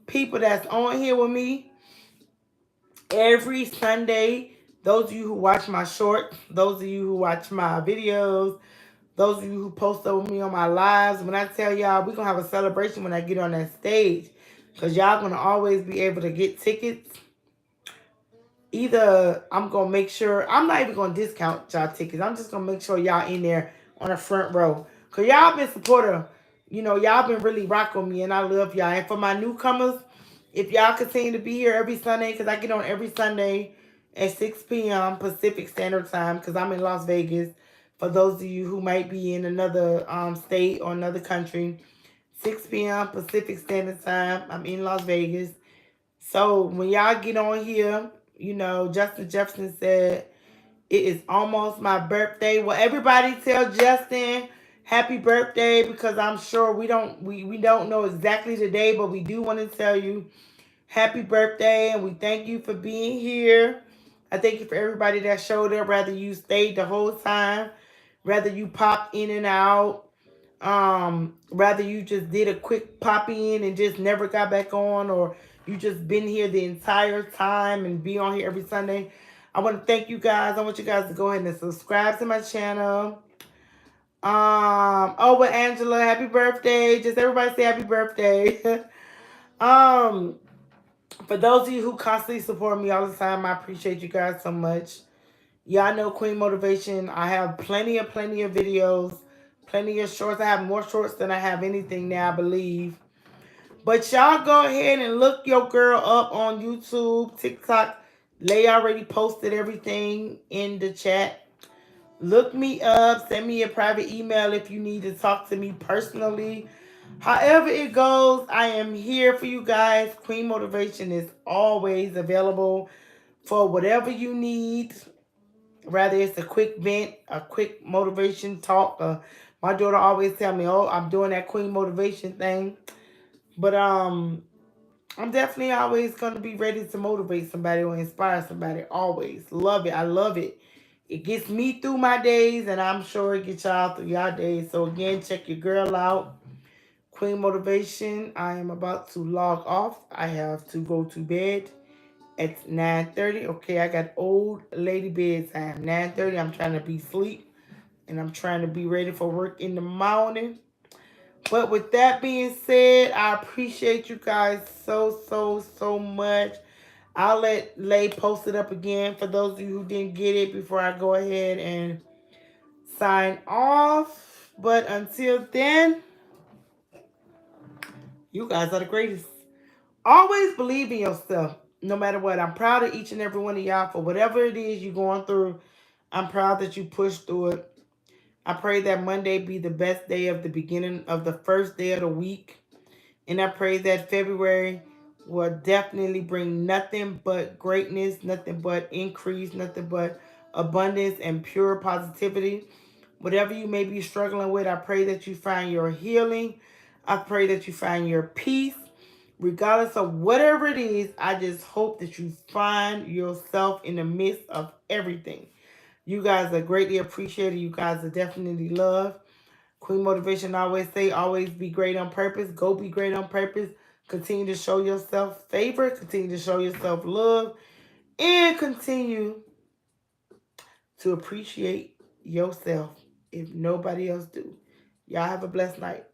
people that's on here with me every Sunday, those of you who watch my shorts, those of you who watch my videos, Those of you who post up with me on my lives, when I tell y'all, we're going to have a celebration when I get on that stage. Because y'all going to always be able to get tickets. Either I'm going to make sure, I'm not even going to discount y'all tickets. I'm just going to make sure y'all in there on the front row. Because y'all been supportive. You know, y'all been really rocking with me, and I love y'all. And for my newcomers, if y'all continue to be here every Sunday, because I get on every Sunday at 6 p.m. Pacific Standard Time, because I'm in Las Vegas. For those of you who might be in another state or another country, 6 p.m. Pacific Standard Time, I'm in Las Vegas. So when y'all get on here, you know, Justin Jefferson said, it is almost my birthday. Well, everybody tell Justin happy birthday, because I'm sure we don't know exactly the day, but we do want to tell you happy birthday, and we thank you for being here. I thank you for everybody that showed up, whether you stayed the whole time, whether you popped in and out, whether you just did a quick pop in and just never got back on, or you just been here the entire time and be on here every Sunday. I want to thank you guys. I want you guys to go ahead and subscribe to my channel. Oh, but Angela, happy birthday. Just everybody say happy birthday. For those of you who constantly support me all the time, I appreciate you guys so much. Y'all know Queen Motivation. I have plenty of videos, plenty of shorts. I have more shorts than I have anything now, I believe. But y'all go ahead and look your girl up on YouTube, TikTok. Lay already posted everything in the chat. Look me up. Send me a private email if you need to talk to me personally. However it goes, I am here for you guys. Queen Motivation is always available for whatever you need. Rather it's a quick vent, a quick motivation talk. My daughter always tell me, oh, I'm doing that Queen Motivation thing. But I'm definitely always going to be ready to motivate somebody or inspire somebody. Always. Love it. I love it. It gets me through my days, and I'm sure it gets y'all through y'all days. So again, check your girl out. Queen Motivation. I am about to log off. I have to go to bed at 9:30. Okay, I got old lady bedtime. 9:30. I'm trying to be asleep, and I'm trying to be ready for work in the morning. But with that being said, I appreciate you guys so much. I'll let Lay post it up again for those of you who didn't get it before I go ahead and sign off. But until then, you guys are the greatest. Always believe in yourself, no matter what. I'm proud of each and every one of y'all for whatever it is you're going through. I'm proud that you pushed through it. I pray that Monday be the best day of the beginning of the first day of the week. And I pray that February will definitely bring nothing but greatness, nothing but increase, nothing but abundance and pure positivity. Whatever you may be struggling with, I pray that you find your healing. I pray that you find your peace. Regardless of whatever it is, I just hope that you find yourself in the midst of everything. You guys are greatly appreciated. You guys are definitely loved. Queen Motivation always say, always be great on purpose. Go be great on purpose. Continue to show yourself favor. Continue to show yourself love. And continue to appreciate yourself if nobody else do. Y'all have a blessed night.